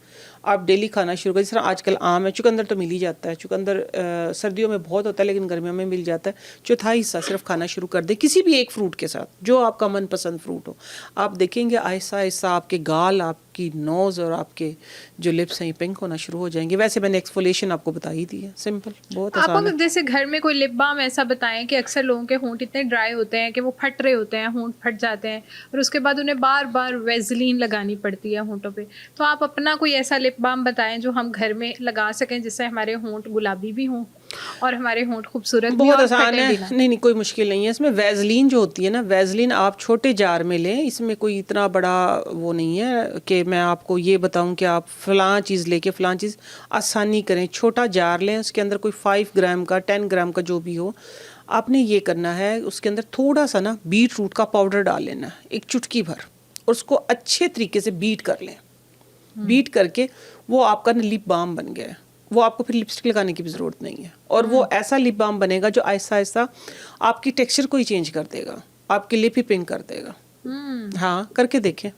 आप डेली खाना शुरू करें। जिस तरह आजकल आम है, चुकंदर तो मिल ही जाता है। चुकंदर सर्दियों में बहुत होता है लेकिन गर्मियों में मिल जाता है। चौथाई हिस्सा सिर्फ खाना शुरू कर दें किसी भी एक फ्रूट के साथ, जो आपका मनपसंद फ्रूट हो। आप देखेंगे आहिस्ता आहिस्ता आपके गाल, आपकी नोज़ और आपके जो लिप्स हैं ये पिंक होना शुरू हो जाएंगे। वैसे मैंने एक्सफोलिएशन आपको बता ही दी है, सिंपल, बहुत आप आसान है। अगर जैसे घर में कोई लिप बाम ऐसा बताएं कि अक्सर लोगों के होंठ इतने ड्राई होते हैं कि वो फट रहे होते हैं, होंठ फट जाते हैं और उसके बाद उन्हें बार बार वेज़लीन लगानी पड़ती है होंठों पे, तो आप अपना कोई ऐसा लिप बाम बताएं जो हम घर में लगा सकें जिससे हमारे होंठ गुलाबी भी हों। और हमारे होंठ खूबसूरत भी बहुत और आसान फटे है, भी ना। नहीं कोई मुश्किल नहीं है इसमें। वैसलीन जो होती है ना, वैसलीन आप छोटे जार में लें, इसमें कोई इतना बड़ा वो नहीं है कि मैं आपको ये बताऊं कि आप फ़लाँ चीज़ लेके फ़लाँ चीज़, आसानी करें। छोटा जार लें, उसके अंदर कोई 5 ग्राम का 10 ग्राम का जो भी हो, आपने ये करना है, उसके अंदर थोड़ा सा ना बीट रूट का पाउडर डाल लेना है, एक चुटकी भर, और उसको अच्छे तरीके से बीट कर लें। बीट करके वो आपका ना लिप बाम बन गया है, वो आपको फिर लिपस्टिक लगाने की भी ज़रूरत नहीं है। और वो ऐसा लिप बाम बनेगा जो आहिस्ता आहिस्ता आपकी टेक्सचर को ही चेंज कर देगा, आपकी लिप ही पिंक कर देगा। हाँ, करके देखें।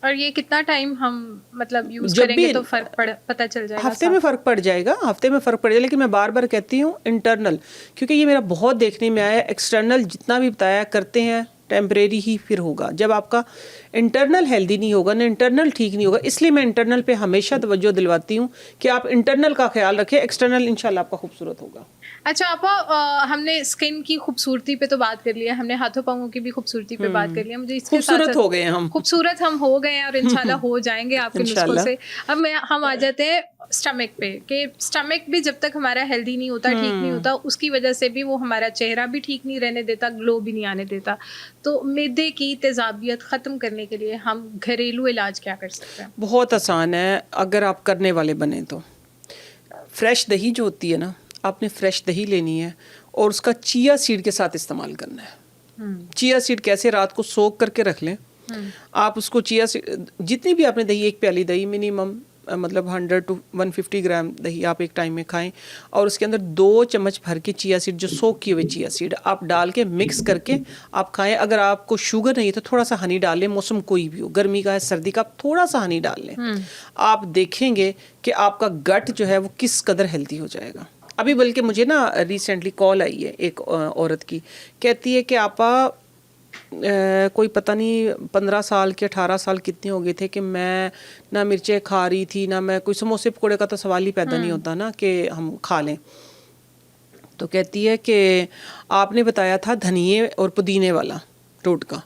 और ये कितना टाइम हम मतलब यूज जब करेंगे भी तो पता चल जाएगा? हफ्ते में फ़र्क पड़ जाएगा, हफ्ते में फ़र्क पड़ जाएगा। लेकिन मैं बार बार कहती हूँ इंटरनल, क्योंकि ये मेरा बहुत देखने में आया, एक्सटर्नल जितना भी बताया करते हैं टेम्परेरी ही फिर होगा। जब आपका इंटरनल हेल्दी नहीं होगा ना, इंटरनल ठीक नहीं होगा, इसलिए मैं इंटरनल पे हमेशा तवज्जो दिलवाती हूँ कि आप इंटरनल का ख्याल रखें, एक्सटर्नल इंशाल्लाह आपका खूबसूरत होगा। अच्छा आपा, हमने स्किन की खूबसूरती पे तो बात कर लिया, हमने हाथों पांवों की भी खूबसूरती पे बात कर लिया। मुझे इसके साथ खूबसूरत हो गए हम। खूबसूरत हम हो गए हैं और इंशाल्लाह हो जाएंगे आपके नुस्खों इंशाल्लाह। से। अब हम आ जाते हैं स्टमक पे, कि स्टमक भी जब तक हमारा हेल्दी नहीं होता, ठीक नहीं होता, उसकी वजह से भी वो हमारा चेहरा भी ठीक नहीं रहने देता, ग्लो भी नहीं आने देता। तो मैदे की तेजाबियत ख़त्म करने के लिए हम घरेलू इलाज क्या कर सकते हैं? बहुत आसान है, अगर आप करने वाले बने तो। फ्रेश दही जो होती है ना, आपने फ्रेश दही लेनी है और उसका चिया सीड के साथ इस्तेमाल करना है। चिया सीड कैसे, रात को सोक करके रख लें आप उसको। चिया सीड जितनी भी आपने दही, एक प्याली दही मिनिमम, मतलब 100 to 150 ग्राम दही आप एक टाइम में खाएं, और उसके अंदर 2 चम्मच भर के चिया सीड, जो सोक किए हुए चिया सीड आप डाल के मिक्स करके आप खाएं। अगर आपको शुगर नहीं है तो थोड़ा सा हनी डाल लें, मौसम कोई भी हो, गर्मी का है सर्दी का, आप थोड़ा सा हनी डाल लें। आप देखेंगे कि आपका गट जो है वो किस कदर हेल्दी हो जाएगा। अभी बल्कि मुझे ना रिसेंटली कॉल आई है एक औरत की, कहती है कि आपा कोई पता नहीं 15 साल के 18 साल कितने हो गए थे कि मैं ना मिर्चें खा रही थी, ना मैं, कोई समोसे पकौड़े का तो सवाल ही पैदा नहीं होता ना कि हम खा लें। तो कहती है कि आपने बताया था धनिए और पुदीने वाला टोटका,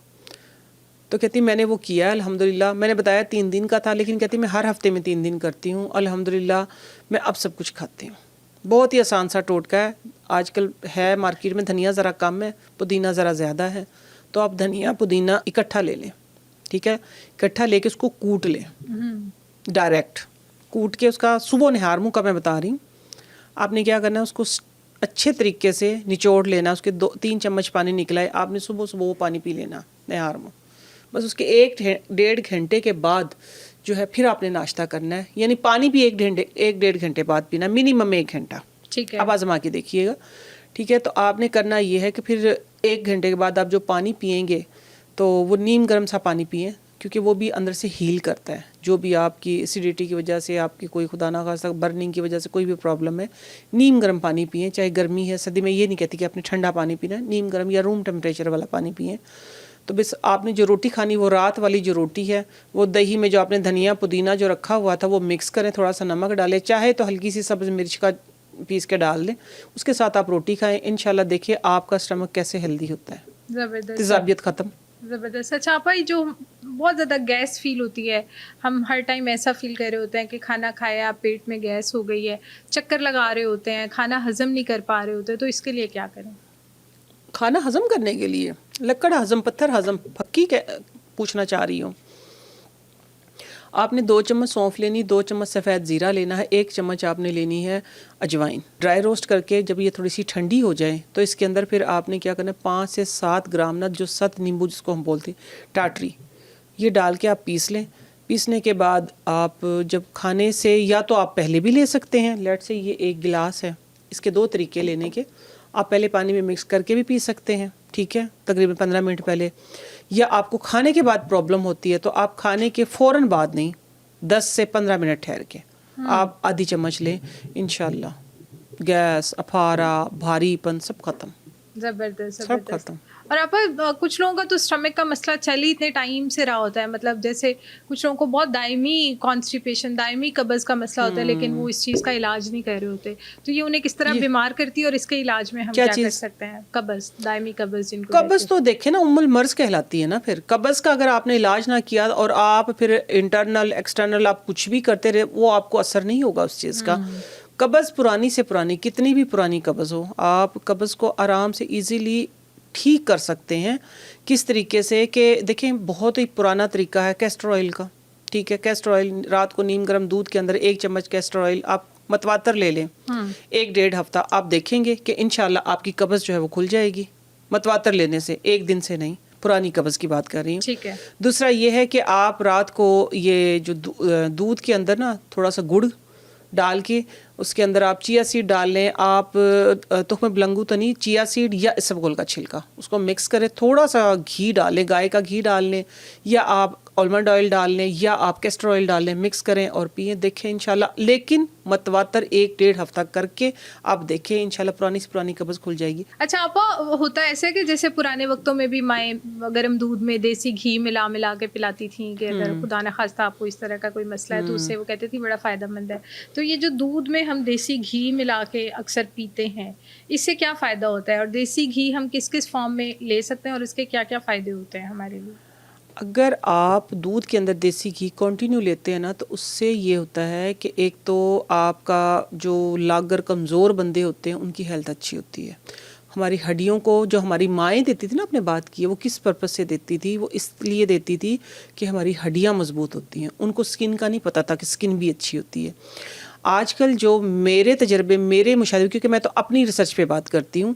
तो कहती मैंने वो किया अल्हम्दुलिल्लाह। मैंने बताया 3 दिन का था, लेकिन कहती मैं हर हफ्ते में 3 दिन करती हूँ अल्हम्दुलिल्लाह, मैं अब सब कुछ खाती हूँ। बहुत ही आसान सा टोटका है, आजकल है मार्केट में। धनिया ज़रा कम है, पुदीना ज़रा ज़्यादा है, तो आप धनिया पुदीना इकट्ठा ले लें, ठीक है। इकट्ठा लेके उसको कूट लें, डायरेक्ट कूट के उसका सुबह निहार मुँह का मैं बता रही हूँ। आपने क्या करना है, उसको अच्छे तरीके से निचोड़ लेना, उसके 2-3 चम्मच पानी निकला है, आपने सुबह सुबह वो पानी पी लेना निहार मुँह। बस उसके 1-1.5 घंटे के बाद जो है फिर आपने नाश्ता करना है, यानी पानी भी 1-1.5 घंटे बाद पीना, मिनिमम 1 घंटा। ठीक है, आप आजमा के देखिएगा, ठीक है। तो आपने करना ये है कि फिर 1 घंटे के बाद आप जो पानी पिएंगे तो वो नीम गर्म सा पानी पिएं, क्योंकि वो भी अंदर से हील करता है। जो भी आपकी एसिडिटी की वजह से, आपकी कोई खुदा ना खास्ता बर्निंग की वजह से कोई भी प्रॉब्लम है, नीम गर्म पानी पिएं। चाहे गर्मी है सर्दी में, ये नहीं कहती कि आपने ठंडा पानी पीना है, नीम गर्म या रूम टेम्परेचर वाला पानी पिएं। तो बस आपने जो रोटी खानी, वो रात वाली जो रोटी है, वो दही में जो आपने धनिया पुदीना जो रखा हुआ था वो मिक्स करें, थोड़ा सा नमक डालें, चाहे तो हल्की सी सब्ज़ मिर्च का पीस के डाल दें, उसके साथ आप रोटी खाएं। इंशाल्लाह देखिए आपका स्टमक कैसे हेल्दी होता है, ज़बरदस्त, तेजाबियत ख़त्म। ज़बरदस्त। अच्छा आपा, ये जो बहुत ज़्यादा गैस फील होती है, हम हर टाइम ऐसा फील कर रहे होते हैं कि खाना खाया, पेट में गैस हो गई है, चक्कर लगा रहे होते हैं, खाना हजम नहीं कर पा रहे होते, तो इसके लिए क्या करें? खाना हजम करने के लिए लक्कड़ हजम, पत्थर हजम, फक्की पूछना चाह रही हूँ। आपने 2 चम्मच सौंफ लेनी, 2 चम्मच सफ़ेद ज़ीरा लेना है, 1 चम्मच आपने लेनी है अजवाइन। ड्राई रोस्ट करके जब ये थोड़ी सी ठंडी हो जाए तो इसके अंदर फिर आपने क्या करना है, 5 से 7 ग्राम ना, जो सत नींबू जिसको हम बोलते हैं, टाटरी, ये डाल के आप पीस लें। पीसने के बाद आप जब खाने से, या तो आप पहले भी ले सकते हैं, लेट से ये 1 गिलास है, इसके 2 तरीके लेने के। आप पहले पानी में मिक्स करके भी पी सकते हैं, ठीक है, तकरीबन 15 मिनट पहले। या आपको खाने के बाद प्रॉब्लम होती है तो आप खाने के फ़ौरन बाद नहीं, 10 से 15 मिनट ठहर के आप आधी चम्मच लें, इंशाल्लाह गैस, अफारा, भारीपन सब ख़त्म, ज़बरदस्त, सब ज़बरदस्त। ख़त्म। और आपा, कुछ लोगों का तो स्टमक का मसला चल ही इतने टाइम से रहा होता है, मतलब जैसे कुछ लोगों को बहुत दायमी कॉन्स्टिपेशन, दायमी कब्ज़ का मसला होता है, लेकिन वो इस चीज़ का इलाज नहीं कर रहे होते, तो ये उन्हें किस तरह बीमार करती है, और इसके इलाज में हम क्या कर सकते हैं? कब्ज़, दायमी कब्ज़ जिनको कब्ज़ तो देखें ना, उम्मुल मर्ज़ कहलाती है ना। फिर कब्ज़ का अगर आपने इलाज ना किया और आप फिर इंटरनल एक्सटर्नल आप कुछ भी करते रहे, वो आपको असर नहीं होगा उस चीज़ का। कब्ज़ पुरानी से पुरानी, कितनी भी पुरानी कब्ज़ हो, आप कब्ज़ को आराम से इजीली ठीक कर सकते हैं। किस तरीके से कि देखें, बहुत ही पुराना तरीका है कैस्टर ऑयल का, ठीक है। कैस्टर ऑयल रात को नीम गर्म दूध के अंदर 1 चम्मच कैस्टर ऑयल आप मतवातर ले लें, 1-1.5 हफ्ता, आप देखेंगे कि इंशाल्लाह आपकी कब्ज़ जो है वो खुल जाएगी। मतवातर लेने से, एक दिन से नहीं, पुरानी कब्ज़ की बात कर रही हूँ। ठीक है। दूसरा ये है कि आप रात को ये जो दूध के अंदर ना थोड़ा सा गुड़ डाल के उसके अंदर आप चिया सीड डाल लें, आप तुख्म बिलंगू तो नहीं, चिया सीड या इसबगोल का छिलका, उसको मिक्स करें, थोड़ा सा घी डाल लें, गाय का घी डाल लें, या आप आलमंड ऑयल डाल लें, या आप कैस्टर ऑयल डाल लें, मिक्स करें और पिए, देखें इंशाल्लाह। लेकिन मतवातर 1-1.5 हफ्ता करके आप देखें इंशाल्लाह पुरानी से पुरानी कब्ज़ खुल जाएगी। अच्छा आपा, होता ऐसे कि जैसे पुराने वक्तों में भी माएँ गर्म दूध में देसी घी मिला मिला के पिलाती थी कि अगर खुदा न खास्ता आपको इस तरह का कोई मसला है तो उससे वो कहती थी बड़ा फ़ायदेमंद है। तो ये जो दूध में हम देसी घी मिला के अक्सर पीते हैं, इससे क्या फ़ायदा होता है, और देसी घी हम किस किस फॉर्म में ले सकते हैं और इसके क्या क्या फ़ायदे होते हैं हमारे लिए? अगर आप दूध के अंदर देसी घी कंटिन्यू लेते हैं ना, तो उससे ये होता है कि एक तो आपका जो लागर कमज़ोर बंदे होते हैं उनकी हेल्थ अच्छी होती है। हमारी हड्डियों को जो हमारी माएँ देती थी ना, आपने बात की है, वो किस पर्पज़ से देती थी, वो इसलिए देती थी कि हमारी हड्डियाँ मजबूत होती हैं। उनको स्किन का नहीं पता था कि स्किन भी अच्छी होती है। आजकल जो मेरे तजर्बे, मेरे मुशाहिदे, क्योंकि मैं तो अपनी रिसर्च पे बात करती हूँ,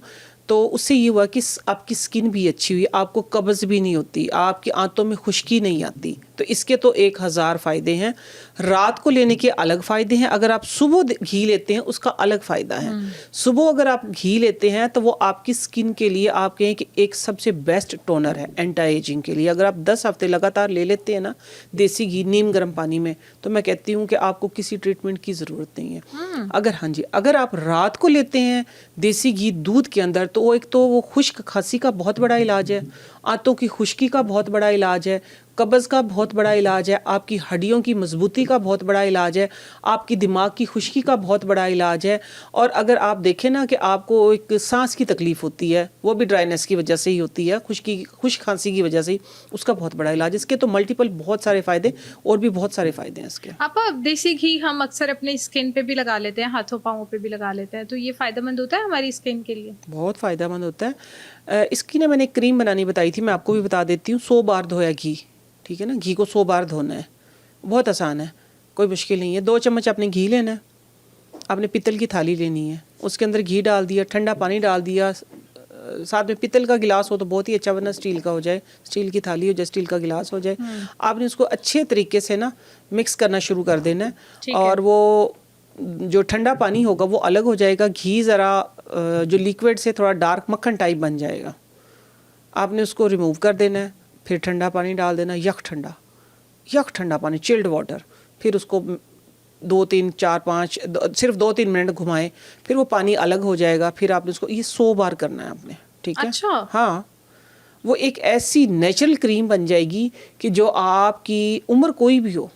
तो उससे ये हुआ कि आपकी स्किन भी अच्छी हुई, आपको कब्ज़ भी नहीं होती, आपकी आंतों में खुश्की नहीं आती। तो इसके तो 1000 फ़ायदे हैं। रात को लेने के अलग फ़ायदे हैं, अगर आप सुबह घी लेते हैं उसका अलग फ़ायदा है। सुबह अगर आप घी लेते हैं तो वो आपकी स्किन के लिए आप कहें कि एक सबसे बेस्ट टोनर है एंटी एजिंग के लिए। अगर आप 10 हफ्ते लगातार ले लेते हैं ना देसी घी नीम गर्म पानी में, तो मैं कहती हूँ कि आपको किसी ट्रीटमेंट की ज़रूरत नहीं है। अगर हाँ जी, अगर आप रात को लेते हैं देसी घी दूध के अंदर, तो वो एक तो वो खुश्क खांसी का बहुत बड़ा इलाज है, आंतों की खुश्की का बहुत बड़ा इलाज है, कब्ज़ का बहुत बड़ा इलाज है, आपकी हड्डियों की मजबूती का बहुत बड़ा इलाज है, आपकी दिमाग की खुश्की का बहुत बड़ा इलाज है। और अगर आप देखें ना कि आपको एक सांस की तकलीफ़ होती है, वो भी ड्राइनेस की वजह से ही होती है, खुश्क खांसी की वजह से ही, उसका बहुत बड़ा इलाज। इसके तो मल्टीपल बहुत सारे फ़ायदे, और भी बहुत सारे फ़ायदे हैं इसके। आपा, देसी घी हम अक्सर अपने स्किन पे भी लगा लेते हैं, हाथों पाँवों पे भी लगा लेते हैं, तो ये फ़ायदेमंद होता है हमारी स्किन के लिए? बहुत फ़ायदेमंद होता है। इसकी ना मैंने एक क्रीम बनानी बताई थी, मैं आपको भी बता देती हूँ। 100 बार धोया घी, ठीक है ना, घी को 100 बार धोना है, बहुत आसान है, कोई मुश्किल नहीं है। 2 चम्मच आपने घी लेना है, आपने पीतल की थाली लेनी है, उसके अंदर घी डाल दिया, ठंडा पानी डाल दिया, साथ में पीतल का गिलास हो तो बहुत ही अच्छा, वरना स्टील का हो जाए, स्टील की थाली हो जाए, स्टील का गिलास हो जाए। आपने उसको अच्छे तरीके से ना मिक्स करना शुरू कर देना है, और वो जो ठंडा पानी होगा वो अलग हो जाएगा, घी ज़रा जो लिक्विड से थोड़ा डार्क मक्खन टाइप बन जाएगा, आपने उसको रिमूव कर देना है। फिर ठंडा पानी डाल देना, यक ठंडा पानी, चिल्ड वाटर। फिर उसको 2 3 4 5 सिर्फ 2-3 मिनट घुमाएं, फिर वो पानी अलग हो जाएगा। फिर आपने उसको ये 100 बार करना है आपने, ठीक है? अच्छा। हाँ, वो एक ऐसी नेचुरल क्रीम बन जाएगी कि जो आपकी उम्र कोई भी हो,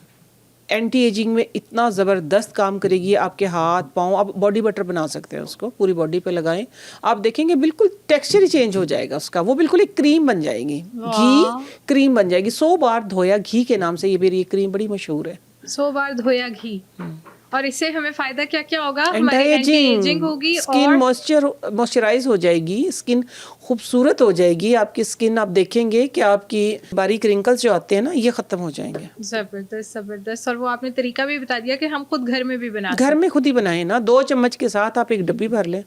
एंटी एजिंग में इतना ज़बरदस्त काम करेगी। आपके हाथ पाँव, आप बॉडी बटर बना सकते हैं, उसको पूरी बॉडी पे लगाएं, आप देखेंगे बिल्कुल टेक्सचर ही चेंज हो जाएगा उसका, वो बिल्कुल एक क्रीम बन जाएगी, घी क्रीम बन जाएगी। 100 बार धोया घी के नाम से ये मेरी क्रीम बड़ी मशहूर है। 100 बार धोया घी। और इससे हमें फायदा क्या क्या होगा? हमारी एंटी एजिंग होगी, स्किन मॉइस्चराइज हो जाएगी, स्किन खूबसूरत हो जाएगी। आपकी स्किन, आप देखेंगे कि आपकी बारीक रिंकल्स जो आते हैं ना, ये खत्म हो जाएंगे। जबरदस्त जबरदस्त। और वो आपने तरीका भी बता दिया कि हम खुद घर में भी बना घर में खुद ही बनाए ना, 2 चम्मच के साथ आप एक डब्बी भर लें,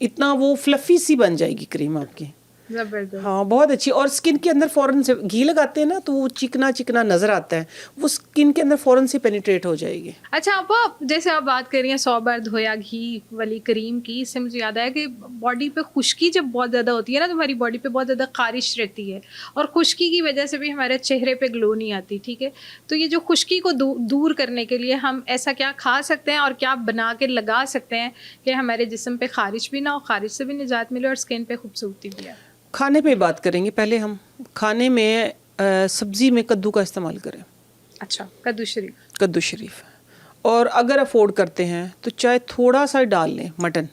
इतना वो फ्लफी सी बन जाएगी क्रीम आपकी। जबरदस्त। हाँ, बहुत अच्छी। और स्किन के अंदर फ़ौरन से घी लगाते हैं ना, तो वो चिकना चिकना नज़र आता है, वो स्किन के अंदर फ़ौरन से पेनिट्रेट हो जाएगी। अच्छा आप जैसे आप बात कर रही हैं 100 बार धोया घी वाली क्रीम की, इससे मुझे याद आया कि बॉडी पे खुश्की जब बहुत ज़्यादा होती है ना, तो हमारी बॉडी पे बहुत ज़्यादा खारिश रहती है, और खुश्की की वजह से भी हमारे चेहरे पे ग्लो नहीं आती, ठीक है? तो ये जो खुश्की को दूर करने के लिए हम ऐसा क्या खा सकते हैं और क्या बना के लगा सकते हैं कि हमारे जिस्म पे खारिश भी ना हो, खारिश से भी निजात मिले और स्किन पे खूबसूरती भी आए? खाने पे बात करेंगे पहले हम। खाने में सब्ज़ी में कद्दू का इस्तेमाल करें। अच्छा, कद्दू शरीफ। और अगर अफोर्ड करते हैं तो चाहे थोड़ा सा डाल लें मटन,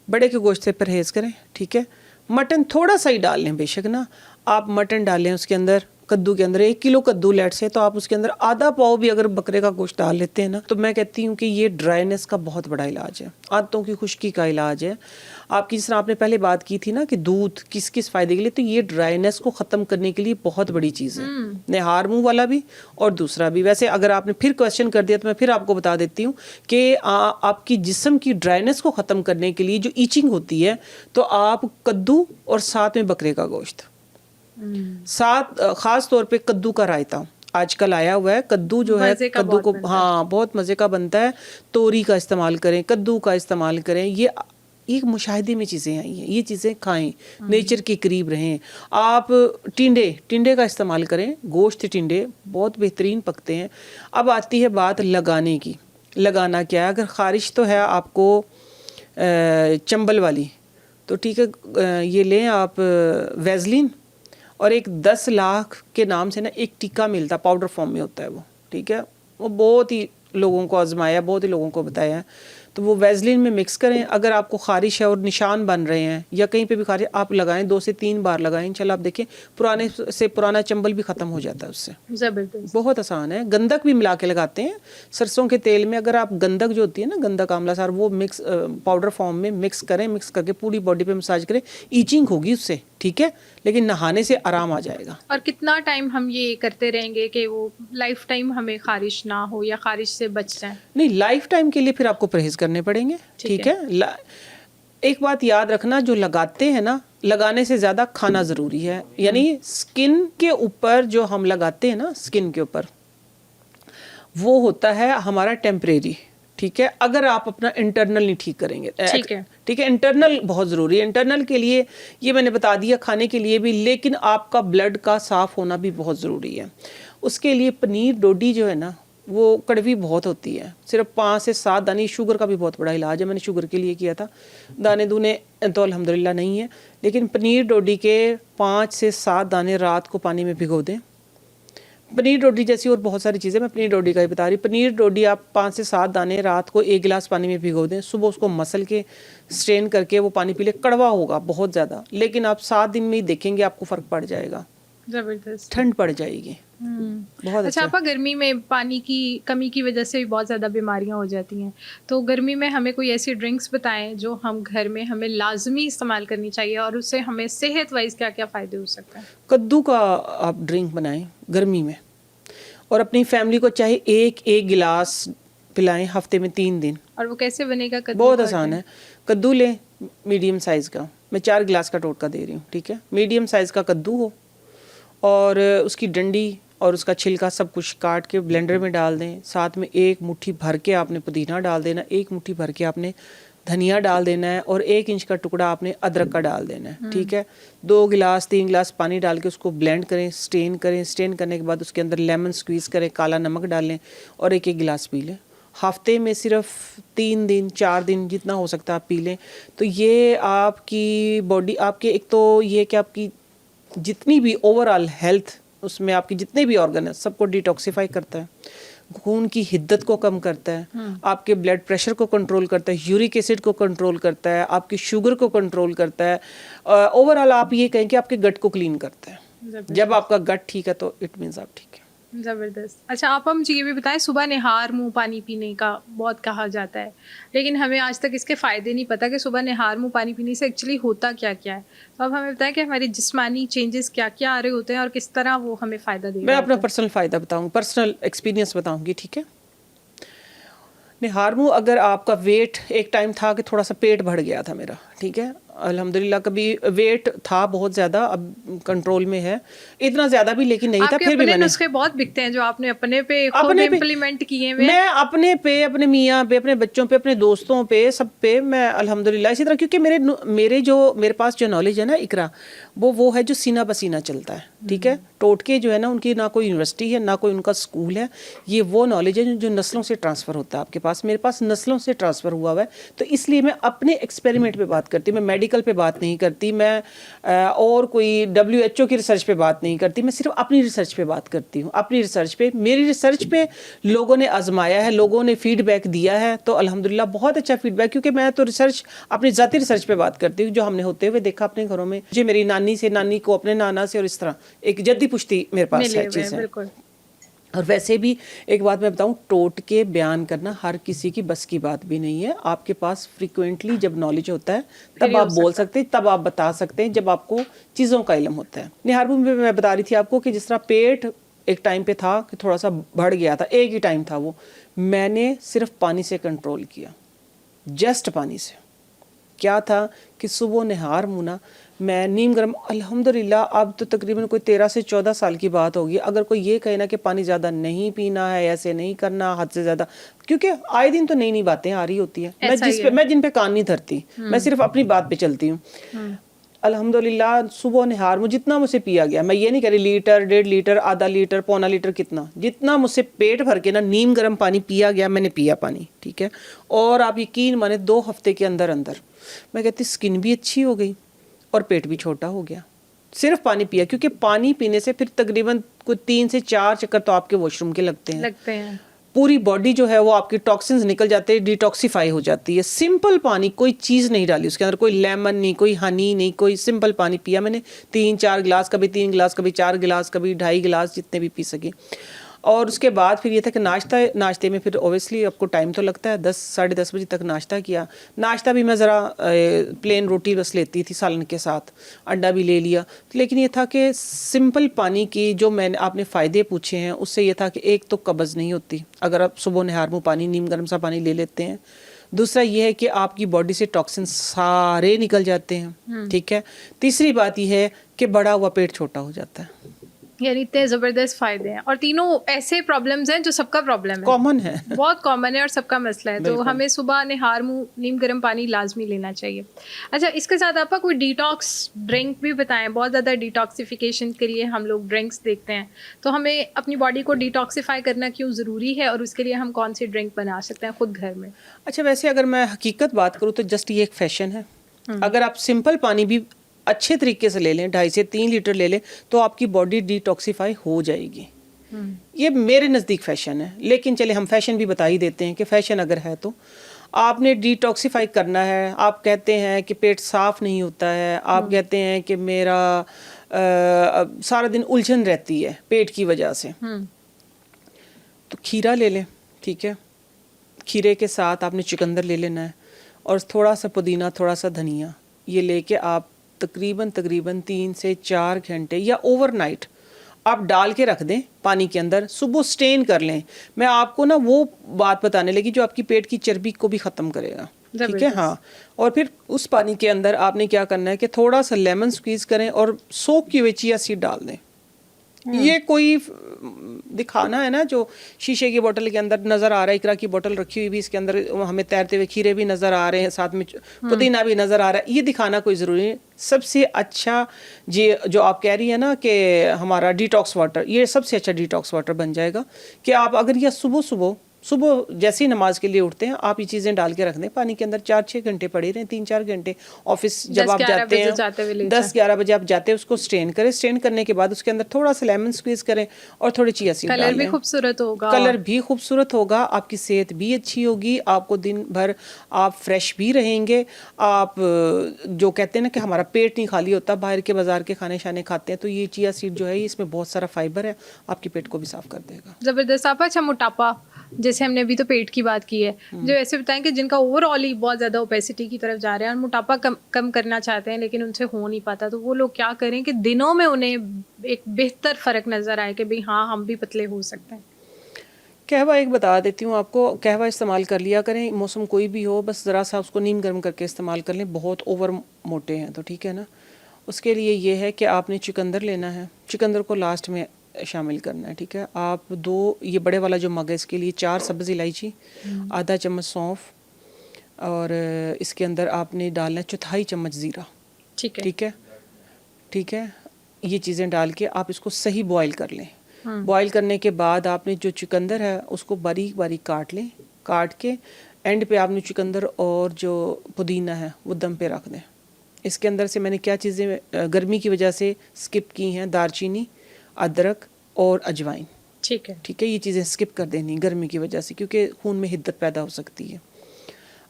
बड़े के गोश्त से परहेज़ करें, ठीक है? मटन थोड़ा सा ही डाल लें, बेशक ना आप मटन डालें, उसके अंदर कद्दू के अंदर 1 किलो कद्दू लेट से, तो आप उसके अंदर आधा पाव भी अगर बकरे का गोश्त डाल लेते हैं ना, तो मैं कहती हूँ कि ये ड्राइनेस का बहुत बड़ा इलाज है, आंतों की खुश्की का इलाज है आपकी। जिस तरह आपने पहले बात की थी ना कि दूध किस किस फायदे के लिए, तो ये ड्राइनेस को ख़त्म करने के लिए बहुत बड़ी चीज़ है, निहार मुँह वाला भी और दूसरा भी। वैसे अगर आपने फिर क्वेश्चन कर दिया तो मैं फिर आपको बता देती हूँ कि आपकी जिस्म की ड्राइनेस को ख़त्म करने के लिए जो ईचिंग होती है, तो आप कद्दू और साथ में बकरे का गोश्त, साथ ख़ास तौर पे कद्दू का रायता आजकल आया हुआ है। कद्दू जो है कद्दू को बहुत मज़े का बनता है। तोरी का इस्तेमाल करें, कद्दू का इस्तेमाल करें, ये एक मुशाहिदे में चीज़ें आई हैं, ये चीज़ें खाएं, नेचर के करीब रहें। आप टिंडे का इस्तेमाल करें, गोश्त टिंडे बहुत बेहतरीन पकते हैं। अब आती है बात लगाने की। लगाना क्या है? अगर ख़ारिश तो है आपको चंबल वाली, तो ठीक है, ये लें आप वैज़लिन, और एक 10 लाख के नाम से ना एक टीका मिलता, पाउडर फॉर्म में होता है वो, ठीक है। वो बहुत ही लोगों को आजमाया, बहुत ही लोगों को बताया है, तो वो वैज़लिन में मिक्स करें। अगर आपको ख़ारिश है और निशान बन रहे हैं या कहीं पे भी ख़ारिश, आप लगाएं, 2 से 3 बार लगाएं, इंशाल्लाह आप देखें पुराने से पुराना चंबल भी ख़त्म हो जाता है उससे। ज़बरदस्त, बहुत आसान है। गंधक भी मिला के लगाते हैं सरसों के तेल में। अगर आप गंधक जो होती है ना, गंधक आंवला सार, वो मिक्स पाउडर फॉर्म में मिक्स करें, मिक्स करके पूरी बॉडी पे मसाज करें, ईचिंग होगी उससे, ठीक है, लेकिन नहाने से आराम आ जाएगा। और कितना टाइम हम ये करते रहेंगे कि वो लाइफ टाइम हमें ख़ारिश ना हो या ख़ारिश से बच जाए? नहीं, लाइफ टाइम के लिए फिर आपको परहेज करने पड़ेंगे, ठीक है। एक बात याद रखना, जो लगाते हैं ना, लगाने से ज़्यादा खाना ज़रूरी है। यानी स्किन के ऊपर जो हम लगाते हैं ना, स्किन के ऊपर, वो होता है हमारा टेम्परेरी, ठीक है। अगर आप अपना इंटरनल नहीं ठीक करेंगे, ठीक है, ठीक है, इंटरनल बहुत ज़रूरी है। इंटरनल के लिए ये मैंने बता दिया, खाने के लिए भी, लेकिन आपका ब्लड का साफ़ होना भी बहुत ज़रूरी है। उसके लिए पनीर डोडी जो है ना, वो कड़वी बहुत होती है, सिर्फ 5 से 7 दाने। शुगर का भी बहुत बड़ा इलाज है, मैंने शुगर के लिए किया था। दाने दूने तो अल्हम्दुलिल्लाह नहीं है, लेकिन पनीर डोडी के 5 से 7 दाने रात को पानी में भिगो दें। पनीर डोडी जैसी और बहुत सारी चीज़ें, मैं पनीर डोडी का ही बता रही। पनीर डोडी आप 5 से 7 दाने रात को 1 गिलास पानी में भिगो दें, सुबह उसको मसल के स्ट्रेन करके वो पानी पी ले। कड़वा होगा बहुत ज़्यादा, लेकिन आप 7 दिन में ही देखेंगे आपको फ़र्क पड़ जाएगा, ज़बरदस्त, ठंड पड़ जाएगी। बहुत अच्छा आपा, गर्मी में पानी की कमी की वजह से भी बहुत ज़्यादा बीमारियां हो जाती हैं, तो गर्मी में हमें कोई ऐसी ड्रिंक्स बताएं जो हम घर में हमें लाजमी इस्तेमाल करनी चाहिए और उससे हमें सेहत वाइज क्या क्या फ़ायदे हो सकते हैं? कद्दू का आप ड्रिंक बनाएं गर्मी में, और अपनी फैमिली को चाहे एक गिलास पिलाएं हफ्ते में 3 दिन। और वो कैसे बनेगा कद्दू? बहुत आसान है। कद्दू लें मीडियम साइज़ का, मैं 4 गिलास का टोटका दे रही हूँ, ठीक है। मीडियम साइज़ का कद्दू हो, और उसकी डंडी और उसका छिलका सब कुछ काट के ब्लेंडर में डाल दें। साथ में 1 मुट्ठी भर के आपने पुदीना डाल देना, 1 मुट्ठी भर के आपने धनिया डाल देना है, और 1 इंच का टुकड़ा आपने अदरक का डाल देना है, ठीक है। 2 गिलास 3 गिलास पानी डाल के उसको ब्लेंड करें, स्टेन करें। स्टेन करने के बाद उसके अंदर लेमन स्क्वीज़ करें, काला नमक डालें, और 1-1 गिलास पी लें। हफ्ते में सिर्फ 3 दिन 4 दिन जितना हो सकता है आप पी लें, तो ये आपकी बॉडी, आपके एक तो ये कि आपकी जितनी भी ओवरऑल हेल्थ, उसमें आपके जितने भी ऑर्गन हैं सबको डिटॉक्सिफाई करता है, खून की हिद्दत को कम करता है, आपके ब्लड प्रेशर को कंट्रोल करता है, यूरिक एसिड को कंट्रोल करता है, आपकी शुगर को कंट्रोल करता है। ओवरऑल आप ये कहें कि आपके गट को क्लीन करता है। जब आपका गट ठीक है तो इट मीन्स आप ठीक है। ज़बरदस्त। अच्छा आप मुझे ये भी बताएं, सुबह निहार मुंह पानी पीने का बहुत कहा जाता है, लेकिन हमें आज तक इसके फ़ायदे नहीं पता कि सुबह निहार मुंह पानी पीने से एक्चुअली होता क्या क्या है। तो अब हमें बताएं कि हमारे जिस्मानी चेंजेस क्या क्या आ रहे होते हैं और किस तरह वो हमें फ़ायदा देगा। मैं अपना पर्सनल फ़ायदा बताऊँ, पर्सनल एक्सपीरियंस बताऊँगी, ठीक है। निहार मुंह, अगर आपका वेट, एक टाइम था कि थोड़ा सा पेट बढ़ गया था मेरा, ठीक है, अल्हम्दुलिल्लाह कभी वेट था बहुत ज़्यादा, अब कंट्रोल में है, इतना ज़्यादा भी लेकिन नहीं था, फिर भी मैंने नुस्खे बहुत बिकते हैं जो आपने अपने पे खुद इम्प्लीमेंट किए हुए। मैं अपने पे, अपने मियाँ पे, अपने बच्चों पे, अपने दोस्तों पे, सब पे मैं अल्हम्दुलिल्लाह इसी तरह, क्योंकि मेरे पास जो नॉलेज है ना इकरा, वो है जो सीना बसीना चलता है, ठीक है। टोटके जो है ना, उनकी ना कोई यूनिवर्सिटी है ना कोई उनका स्कूल है, ये वो नॉलेज है जो नस्लों से ट्रांसफ़र होता है आपके पास, मेरे पास नस्लों से ट्रांसफ़र हुआ है। तो इसलिए मैं अपने एक्सपेरिमेंट पे बात करती हूँ, मैं मेडिकल पे बात नहीं करती, मैं और कोई WHO की रिसर्च पे बात नहीं करती, मैं सिर्फ अपनी रिसर्च पे बात करती हूँ। अपनी रिसर्च पे, मेरी रिसर्च पे लोगों ने आजमाया है, लोगों ने फीडबैक दिया है, तो अल्हम्दुलिल्लाह बहुत अच्छा फीडबैक, क्योंकि मैं तो रिसर्च अपनी ज़ाती रिसर्च पे बात करती हूँ, जो हमने होते हुए देखा अपने घरों में, मुझे मेरी नानी से, नानी को अपने नाना से, और इस तरह एक जद्दी पुश्ती मेरे पास मिले है हुए हैं, चीज़ें। बिल्कुल। और वैसे भी एक बात मैं बताऊं, टोटके बयान करना हर किसी की बस की बात भी नहीं है। आपके पास फ्रीक्वेंटली जब नॉलेज होता है फिर तब ही आप हो बोल सकता है। सकते हैं, तब आप बता सकते हैं, जब आपको चीज़ों का इल्म होता है। निहारपुर में मैं बता रही थी आपको कि जिस तरह पेट एक टाइम पे था कि थोड़ा सा बढ़ गया था, एक ही टाइम था वो, मैंने सिर्फ पानी से कंट्रोल किया, जस्ट पानी से। क्या था कि सुबह नहार मुना मैं नीम गर्म, अल्हम्दुलिल्लाह अब तो तकरीबन कोई 13 से 14 साल की बात होगी। अगर कोई ये कहे ना कि पानी ज़्यादा नहीं पीना है, ऐसे नहीं करना हद से ज़्यादा, क्योंकि आए दिन तो नई नई बातें आ रही होती हैं। ऐसा ही है। मैं जिन पे कान नहीं धरती, मैं सिर्फ अपनी बात पे चलती हूँ। अल्हम्दुलिल्लाह सुबह नहार मुझे जितना मुझसे पिया गया, मैं ये नहीं कह रही लीटर, 1.5 लीटर, आधा लीटर, पौना लीटर, कितना, जितना मुझसे पेट भर के ना नीम गर्म पानी पिया गया, मैंने पिया पानी, ठीक है। और आप यकीन माने 2 हफ्ते के अंदर अंदर मैं कहती स्किन भी अच्छी हो गई और पेट भी छोटा हो गया, सिर्फ पानी पिया। क्योंकि पानी पीने से फिर तकरीबन कोई 3 से 4 चक्कर तो आपके वॉशरूम के लगते हैं। पूरी बॉडी जो है वो आपकी टॉक्सिन्स निकल जाते हैं, डिटॉक्सिफाई हो जाती है। सिंपल पानी, कोई चीज़ नहीं डाली उसके अंदर, कोई लेमन नहीं, कोई हनी नहीं, कोई सिंपल पानी पिया मैंने 3-4 गिलास, कभी 3 गिलास, कभी 4 गिलास, कभी 2.5 गिलास, जितने भी पी सकी। और उसके बाद फिर ये था कि नाश्ते में फिर ओबियसली आपको टाइम तो लगता है, 10 साढ़े 10 बजे तक नाश्ता किया। नाश्ता भी मैं ज़रा प्लेन रोटी बस लेती थी सालन के साथ, अंडा भी ले लिया। लेकिन ये था कि सिंपल पानी की जो मैंने आपने फ़ायदे पूछे हैं, उससे ये था कि एक तो कब्ज़ नहीं होती अगर आप सुबह नहार मुँह पानी, नीम गर्म सा पानी ले लेते हैं। दूसरा ये है कि आपकी बॉडी से टॉक्सिन सारे निकल जाते हैं, ठीक है। तीसरी बात यह है कि बड़ा हुआ पेट छोटा हो जाता है। यानी इतने ज़बरदस्त फ़ायदे हैं, और तीनों ऐसे प्रॉब्लम्स हैं जो सबका प्रॉब्लम है, कॉमन है, बहुत कॉमन है और सबका मसला है। तो हमें सुबह निहार मुँह नीम गर्म पानी लाजमी लेना चाहिए। अच्छा, इसके साथ आपका कोई डिटॉक्स ड्रिंक भी बताएं। बहुत ज़्यादा डिटॉक्सिफिकेशन के लिए हम लोग ड्रिंक्स देखते हैं, तो हमें अपनी बॉडी को डिटॉक्सिफाई करना क्यों ज़रूरी है, और उसके लिए हम कौन सी ड्रिंक बना सकते हैं खुद घर में? अच्छा, वैसे अगर मैं हकीकत बात करूँ तो जस्ट ये एक फैशन है। अगर आप सिंपल पानी भी अच्छे तरीके से ले लें, 2.5 से 3 लीटर ले लें, तो आपकी बॉडी डिटॉक्सिफाई हो जाएगी। ये मेरे नज़दीक फ़ैशन है, लेकिन चले हम फैशन भी बता ही देते हैं कि फ़ैशन अगर है तो आपने डिटॉक्सिफाई करना है। आप कहते हैं कि पेट साफ़ नहीं होता है, आप कहते हैं कि मेरा सारा दिन उलझन रहती है पेट की वजह से, तो खीरा ले लें, ठीक है। खीरे के साथ आपने चुकंदर ले लेना है, और थोड़ा सा पुदीना, थोड़ा सा धनिया, ये लेके आप तकरीबन 3 से 4 घंटे या ओवरनाइट आप डाल के रख दें पानी के अंदर, सुबह स्टेन कर लें। मैं आपको ना वो बात बताने लगी जो आपकी पेट की चर्बी को भी ख़त्म करेगा, ठीक है। हाँ, और फिर उस पानी के अंदर आपने क्या करना है कि थोड़ा सा लेमन स्क्वीज़ करें और सोक की हुई चिया सीड डाल दें। ये कोई दिखाना है ना, जो शीशे की बोतल के अंदर नज़र आ रहा है, इकरा की बोतल रखी हुई भी, इसके अंदर हमें तैरते हुए खीरे भी नज़र आ रहे हैं, साथ में पुदीना भी नज़र आ रहा है, ये दिखाना कोई ज़रूरी है। सबसे अच्छा जी जो आप कह रही है ना कि हमारा डिटॉक्स वाटर, ये सबसे अच्छा डिटॉक्स वाटर बन जाएगा कि आप अगर यह सुबह जैसे ही नमाज के लिए उठते हैं आप ये चीज़ें डाल के रख दें पानी के अंदर, 4-6 घंटे पड़े रहें, 3-4 घंटे। ऑफिस जब आप जाते हैं 10-11 बजे आप जाते हैं, उसको स्ट्रेन करें। स्ट्रेन करने के बाद उसके अंदर थोड़ा सा लेमन स्क्वीज करें और थोड़ी चिया सीड डालें। कलर भी खूबसूरत होगा, कलर भी खूबसूरत होगा, आपकी सेहत भी अच्छी होगी, आपको दिन भर आप फ्रेश भी रहेंगे। आप जो कहते हैं ना कि हमारा पेट नहीं खाली होता, बाहर के बाजार के खाने शाने खाते हैं, तो ये चिया सीड जो है इसमें बहुत सारा फाइबर है, आपके पेट को भी साफ कर देगा। ज़बरदस्त। आप अच्छा, मोटापा, जैसे हमने अभी तो पेट की बात की है, जो ऐसे बताएं कि जिनका ओवरऑल ही बहुत ज़्यादा ओबेसिटी की तरफ जा रहे हैं और मोटापा कम करना चाहते हैं लेकिन उनसे हो नहीं पाता, तो वो लोग क्या करें कि दिनों में उन्हें एक बेहतर फ़र्क नज़र आए कि भाई हाँ हम भी पतले हो सकते हैं? कहवा एक बता देती हूँ आपको, कहवा इस्तेमाल कर लिया करें, मौसम कोई भी हो, बस ज़रा सा उसको नीम गर्म करके इस्तेमाल कर लें। बहुत ओवर मोटे हैं तो ठीक है ना, उसके लिए ये है कि आपने चुकंदर लेना है, चुकंदर को लास्ट में शामिल करना है, ठीक है। आप 2 ये बड़े वाला जो मग है इसके लिए 4 सब्ज़ इलायची, आधा चम्मच सौंफ, और इसके अंदर आपने डालना है 1/4 चम्मच ज़ीरा, ठीक है, ठीक है, ठीक है। ये चीज़ें डाल के आप इसको सही बॉयल कर लें। बॉयल करने के बाद आपने जो चुकंदर है उसको बारीक बारीक काट लें, काट के एंड पे आपने चुकंदर और जो पुदीना है वो दम पे रख दें, इसके अंदर से मैंने क्या चीज़ें गर्मी की वजह से स्किप की हैं, दालचीनी, अदरक और अजवाइन। ठीक है। ठीक है, ये चीज़ें स्किप कर देनी गर्मी की वजह से, क्योंकि खून में हिद्दत पैदा हो सकती है।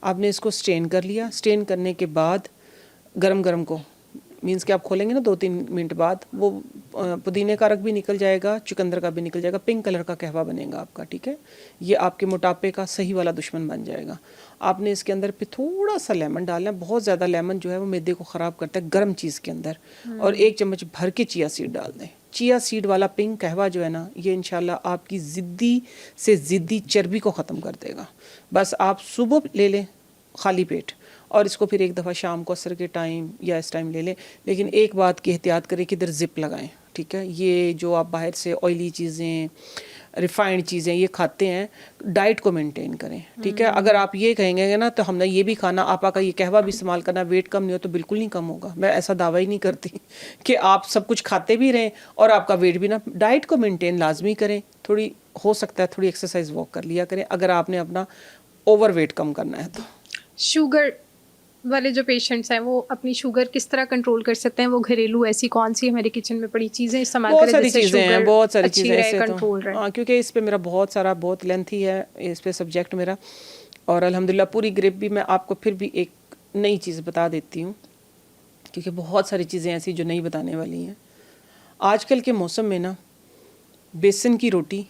आपने इसको स्ट्रेन कर लिया। स्ट्रेन करने के बाद गरम गरम को मीन्स कि आप खोलेंगे ना 2-3 मिनट बाद, वो पुदीने का रंग भी निकल जाएगा, चुकंदर का भी निकल जाएगा, पिंक कलर का कहवा बनेगा आपका। ठीक है, ये आपके मोटापे का सही वाला दुश्मन बन जाएगा। आपने इसके अंदर पे थोड़ा सा लेमन डालना है। बहुत ज़्यादा लेमन जो है वो मैदे को ख़राब करता है गर्म चीज़ के अंदर। और 1 चम्मच भर के चिया सीड डाल दें। चिया सीड वाला पिंक कहवा जो है ना, ये इंशाल्लाह आपकी ज़िद्दी से ज़िद्दी चर्बी को ख़त्म कर देगा। बस आप सुबह ले लें खाली पेट, और इसको फिर एक दफ़ा शाम को असर के टाइम या इस टाइम ले लें। लेकिन एक बात की एहतियात करें कि इधर ज़िप लगाएं। ठीक है, ये जो आप बाहर से ऑयली चीज़ें, रिफाइंड चीज़ें ये खाते हैं, डाइट को मेंटेन करें। ठीक है, अगर आप ये कहेंगे ना तो हमने ये भी खाना, आपा का ये कहवा भी इस्तेमाल करना, वेट कम नहीं हो, तो बिल्कुल नहीं कम होगा। मैं ऐसा दावा ही नहीं करती कि आप सब कुछ खाते भी रहें और आपका वेट भी ना। डाइट को मेंटेन लाजमी करें। थोड़ी हो सकता है थोड़ी एक्सरसाइज वॉक कर लिया करें अगर आपने अपना ओवर वेट कम करना है तो। शुगर वाले जो पेशेंट्स हैं वो अपनी शुगर किस तरह कंट्रोल कर सकते हैं? वो घरेलू ऐसी कौन सी हमारे किचन में पड़ी चीज़ें इस्तेमाल करें? बहुत सारी चीज़ें हैं, बहुत सारी चीज़ें ऐसे कंट्रोल तो, रहे। हाँ, क्योंकि इस पे मेरा बहुत लेंथी है इस पे सब्जेक्ट मेरा, और अल्हम्दुलिल्लाह पूरी ग्रिप भी। मैं आपको फिर भी एक नई चीज़ बता देती हूँ, क्योंकि बहुत सारी चीज़ें ऐसी जो नहीं बताने वाली हैं। आजकल के मौसम में ना बेसन की रोटी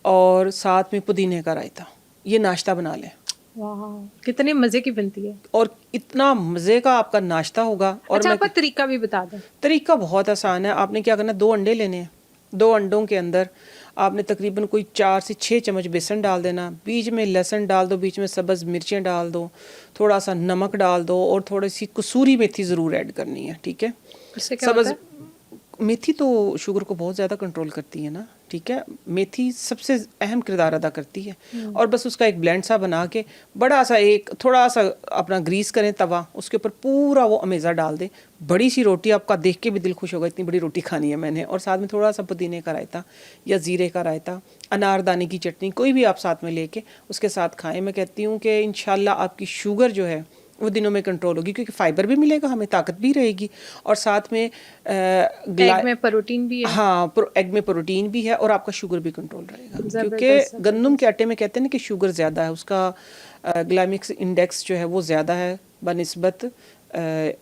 और साथ में पुदीने का रायता, ये नाश्ता बना लें। वाह, कितने मज़े की बनती है और इतना मज़े का आपका नाश्ता होगा। और अच्छा, मैं आपका तरीका भी बता दें। तरीका बहुत आसान है। आपने क्या करना, 2 अंडे लेने हैं। 2 अंडों के अंदर आपने तकरीबन कोई 4 से 6 चम्मच बेसन डाल देना। बीच में लहसुन डाल दो, बीच में सब्ज़ मिर्चें डाल दो, थोड़ा सा नमक डाल दो, और थोड़ी सी कसूरी मेथी ज़रूर ऐड करनी है। ठीक है, इससे क्या होता है? मेथी तो शुगर को बहुत ज़्यादा कंट्रोल करती है ना। ठीक है, मेथी सबसे अहम किरदार अदा करती है। और बस उसका एक ब्लेंड सा बना के बड़ा सा एक थोड़ा सा अपना ग्रीस करें तवा, उसके ऊपर पूरा वो अमेज़ा डाल दें। बड़ी सी रोटी, आपका देख के भी दिल खुश होगा, इतनी बड़ी रोटी खानी है मैंने। और साथ में थोड़ा सा पुदीने का रायता या ज़ीरे का रायता, अनारदाने की चटनी, कोई भी आप साथ में लेके उसके साथ खाएँ। मैं कहती हूँ कि इंशाल्लाह आपकी शुगर जो है वो दिनों में कंट्रोल होगी, क्योंकि फाइबर भी मिलेगा, हमें ताकत भी रहेगी, और साथ में एग में प्रोटीन भी है। हाँ, एग में प्रोटीन भी है, और आपका शुगर भी कंट्रोल रहेगा। क्योंकि गंदम के आटे में कहते हैं ना कि शुगर ज़्यादा है, उसका ग्लाइमिक्स इंडेक्स जो है वो ज़्यादा है बनिस्बत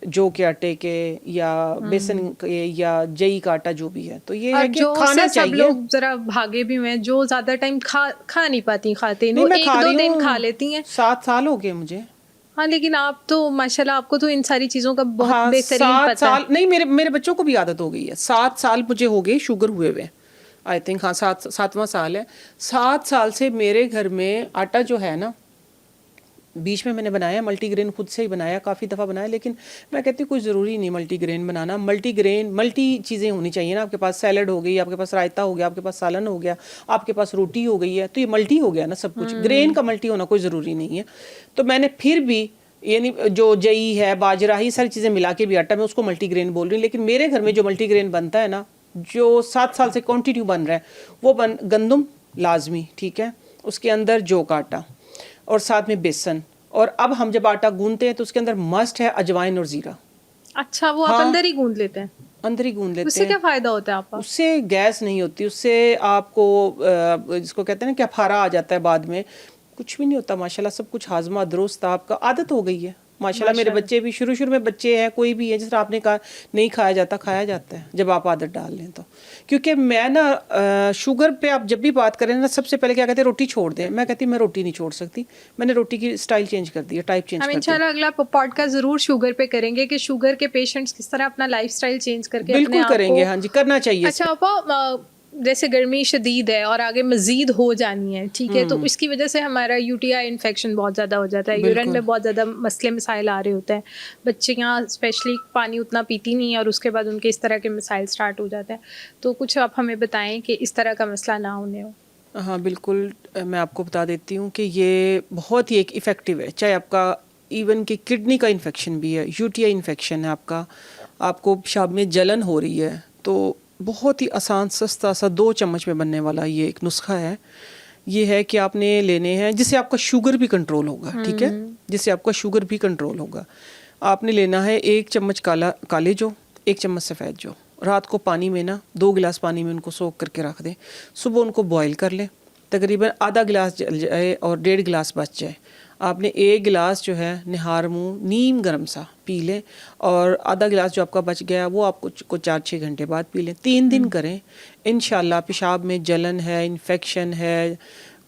जौ के आटे के या बेसन के या जई का आटा जो भी है। तो ये है कि खाना चाहिए। सब लोग जरा भागे भी हुए हैं, जो ज़्यादा टाइम खा नहीं पाती, खाते नहीं, वो 1-2 दिन खा लेती हैं। 7 साल हो गए मुझे। हाँ, लेकिन आप तो माशाल्लाह, आपको तो इन सारी चीज़ों का बहुत बेहतरीन 7 पता साल है। नहीं, मेरे बच्चों को भी आदत हो गई है। 7 साल मुझे हो गए शुगर हुए हुए, आई थिंक। हाँ, 7वां साल है। 7 साल से मेरे घर में आटा जो है ना, बीच में मैंने बनाया मल्टीग्रेन, खुद से ही बनाया, काफ़ी दफ़ा बनाया, लेकिन मैं कहती हूँ कोई ज़रूरी नहीं मल्टीग्रेन बनाना। मल्टीग्रेन मल्टी चीज़ें होनी चाहिए ना। आपके पास सैलड हो गई, आपके पास रायता हो गया, आपके पास सालन हो गया, आपके पास रोटी हो गई है, तो ये मल्टी हो गया ना सब कुछ। ग्रेन का मल्टी होना कोई ज़रूरी नहीं है। तो मैंने फिर भी यानी जो जई है, बाजरा, ये सारी चीज़ें मिला के भी आटा, मैं उसको मल्टीग्रेन बोल रही हूँ। लेकिन मेरे घर में जो मल्टीग्रेन बनता है ना, जो 7 साल से कंटिन्यू बन रहा है, वो गंदम लाजमी। ठीक है, उसके अंदर जौ का आटा और साथ में बेसन, और अब हम जब आटा गूंदते हैं तो उसके अंदर मस्ट है अजवाइन और ज़ीरा। अच्छा, वो आप अंदर ही गूंद लेते हैं? अंदर ही गूंद लेते उससे हैं। क्या फ़ायदा होता है आपका? उससे गैस नहीं होती, उससे आपको जिसको कहते हैं ना कि अफारा आ जाता है बाद में, कुछ भी नहीं होता माशाल्लाह। सब कुछ हाजमा दुरुस्त, आपका आदत हो गई है माशाल्लाह। मेरे बच्चे भी शुरू में बच्चे हैं, कोई भी है, जिस तरह आपने कहा नहीं खाया जाता, खाया जाता है जब आप आदत डाल लें तो। क्योंकि मैं ना शुगर पे आप जब भी बात करें ना, सबसे पहले क्या कहते हैं, रोटी छोड़ दें। मैं कहती हूँ मैं रोटी नहीं छोड़ सकती। मैंने रोटी की स्टाइल चेंज कर दी है, टाइप चेंज कर दिया। इंशाल्लाह अगला पॉडकास्ट ज़रूर शुगर पे करेंगे कि शुगर के पेशेंट्स किस तरह अपना लाइफस्टाइल चेंज करके बिल्कुल करेंगे। हाँ जी, करना चाहिए। अच्छा आपा, जैसे गर्मी शदीद है और आगे मज़ीद हो जानी है, ठीक है, तो इसकी वजह से हमारा यूटीआई इन्फेक्शन बहुत ज़्यादा हो जाता है, यूरिन में बहुत ज़्यादा मसले मसाइल आ रहे होते हैं। बच्चियाँ स्पेशली पानी उतना पीती नहीं है और उसके बाद उनके इस तरह के मसाइल स्टार्ट हो जाते हैं। तो कुछ आप हमें बताएं कि इस तरह का मसला ना होने हो। हाँ बिल्कुल, मैं आपको बता देती हूँ कि ये बहुत ही एक इफ़ेक्टिव है। चाहे आपका इवन कि किडनी का इन्फेक्शन भी है, यूटीआई इन्फेक्शन है आपको पेशाब में जलन हो रही है, तो बहुत ही आसान सस्ता सा 2 चम्मच में बनने वाला ये एक नुस्खा है। ये है कि आपने लेने हैं जिससे आपका शुगर भी कंट्रोल होगा। ठीक है, जिससे आपका शुगर भी कंट्रोल होगा। आपने लेना है 1 चम्मच काले जो, 1 चम्मच सफ़ेद जो। रात को पानी में ना 2 गिलास पानी में उनको सोख करके रख दें, सुबह उनको बॉईल कर लें, तकरीबन आधा गिलास जल जाए और 1.5 गिलास बच जाए। आपने 1 गिलास जो है निहार मुँह नीम गर्म सा पी लें, और आधा गिलास जो आपका बच गया वो आप कुछ 4-6 घंटे बाद पी लें। 3 दिन करें, इंशाल्लाह पेशाब में जलन है, इन्फेक्शन है,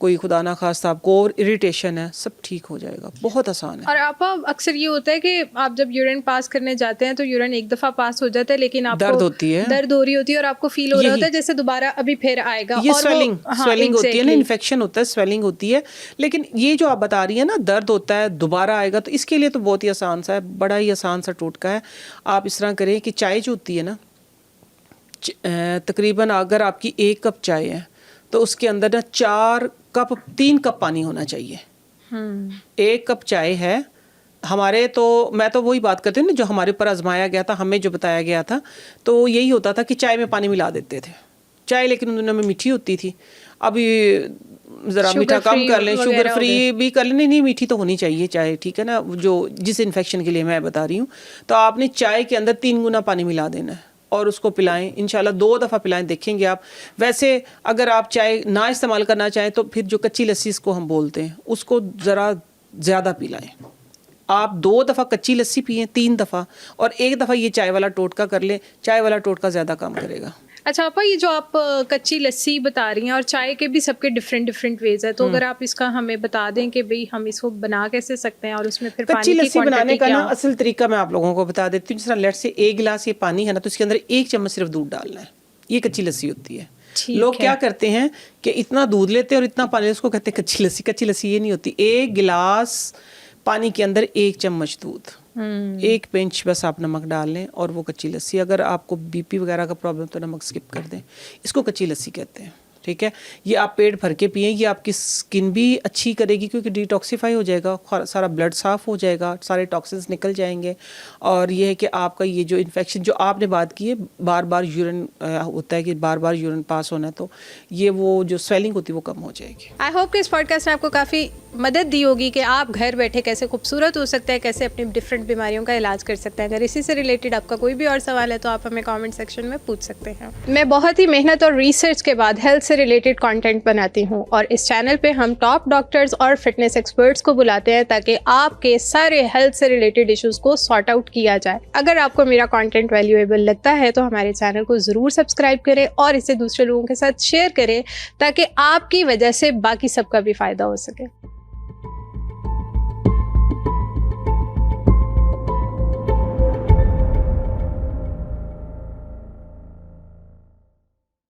कोई खुदा ना खास्ता आपको और इरिटेशन है, सब ठीक हो जाएगा। बहुत आसान है। और आप अक्सर ये होता है कि आप जब यूरिन पास करने जाते हैं तो यूरिन एक दफ़ा पास हो जाता है, लेकिन आपको दर्द होती है, दर्द हो रही होती है और आपको फील हो रहा होता है जैसे दोबारा अभी फिर आएगा। ये और स्वेलिंग होती है ना, इन्फेक्शन होता है, स्वेलिंग होती है। लेकिन ये जो आप बता रही है ना दर्द होता है दोबारा आएगा, तो इसके लिए तो बहुत ही आसान सा है, बड़ा ही आसान सा टोटका है। आप इस तरह करें कि चाय जो होती है ना, तकरीबन अगर आपकी 1 कप चाय है तो उसके अंदर ना 3 कप पानी होना चाहिए। 1 कप चाय है हमारे, तो मैं तो वही बात करती हूँ ना जो हमारे ऊपर आजमाया गया था, हमें जो बताया गया था, तो यही होता था कि चाय में पानी मिला देते थे। चाय लेकिन उन दिनों में मीठी होती थी, अभी ज़रा मीठा कम कर लें, शुगर फ्री भी कर लें। नहीं, मीठी तो होनी चाहिए चाय, ठीक है ना, जो जिस इन्फेक्शन के लिए मैं बता रही हूँ। तो आपने चाय के अंदर 3 गुना पानी मिला देना है और उसको पिलाएं, इंशाल्लाह 2 दफ़ा पिलाएं, देखेंगे आप। वैसे अगर आप चाय ना इस्तेमाल करना चाहें तो फिर जो कच्ची लस्सी इसको हम बोलते हैं उसको ज़रा ज़्यादा पिलाएं। आप 2 दफ़ा कच्ची लस्सी पिएं, 3 दफ़ा, और 1 दफ़ा ये चाय वाला टोटका कर लें। चाय वाला टोटका ज़्यादा काम करेगा। अच्छा आपा, ये जो आप कच्ची लस्सी बता रही हैं और चाय के भी सबके डिफरेंट वेज है, तो अगर आप इसका हमें बता दें कि भाई हम इसको बना कैसे सकते हैं और उसमें फिर कच्ची पानी लस्सी बनाने का ना असल तरीका मैं आप लोगों को बता देती हूँ। जिस तरह लेट से 1 गिलास ये पानी है ना, तो इसके अंदर 1 चम्मच सिर्फ दूध डालना है। ये कच्ची लस्सी होती है। लोग क्या करते हैं कि इतना दूध लेते हैं और इतना पानी, उसको कहते हैं कच्ची लस्सी। कच्ची लस्सी ये नहीं होती। 1 गिलास पानी के अंदर 1 चम्मच दूध, 1 पिंच बस आप नमक डाल लें और वो कच्ची लस्सी। अगर आपको बीपी वगैरह का प्रॉब्लम तो नमक स्किप कर दें। इसको कच्ची लस्सी कहते हैं, ठीक है। ये आप पेट भर के पिएं, ये आपकी स्किन भी अच्छी करेगी क्योंकि डिटॉक्सिफाई हो जाएगा, सारा ब्लड साफ़ हो जाएगा, सारे टॉक्सिन्स निकल जाएंगे। और ये है कि आपका ये जो इन्फेक्शन जो आपने बात की है, बार बार यूरिन होता है कि बार बार यूरिन पास होना है, तो ये वो जो स्वेलिंग होती है वो कम हो जाएगी। आई होप कि इस पॉडकास्ट ने आपको काफ़ी मदद दी होगी कि आप घर बैठे कैसे खूबसूरत हो सकते हैं, कैसे अपनी डिफरेंट बीमारियों का इलाज कर सकते हैं। अगर इसी से रिलेटेड आपका कोई भी और सवाल है तो आप हमें कमेंट सेक्शन में पूछ सकते हैं। मैं बहुत ही मेहनत और रिसर्च के बाद हेल्थ से रिलेटेड कंटेंट बनाती हूँ और इस चैनल पे हम टॉप डॉक्टर्स और फिटनेस एक्सपर्ट्स को बुलाते हैं ताकि आपके सारे हेल्थ से रिलेटेड इश्यूज को सॉर्ट आउट किया जाए। अगर आपको मेरा कंटेंट वैल्यूएबल लगता है तो हमारे चैनल को ज़रूर सब्सक्राइब करें और इसे दूसरे लोगों के साथ शेयर करें ताकि आपकी वजह से बाकी सबका भी फ़ायदा हो सके।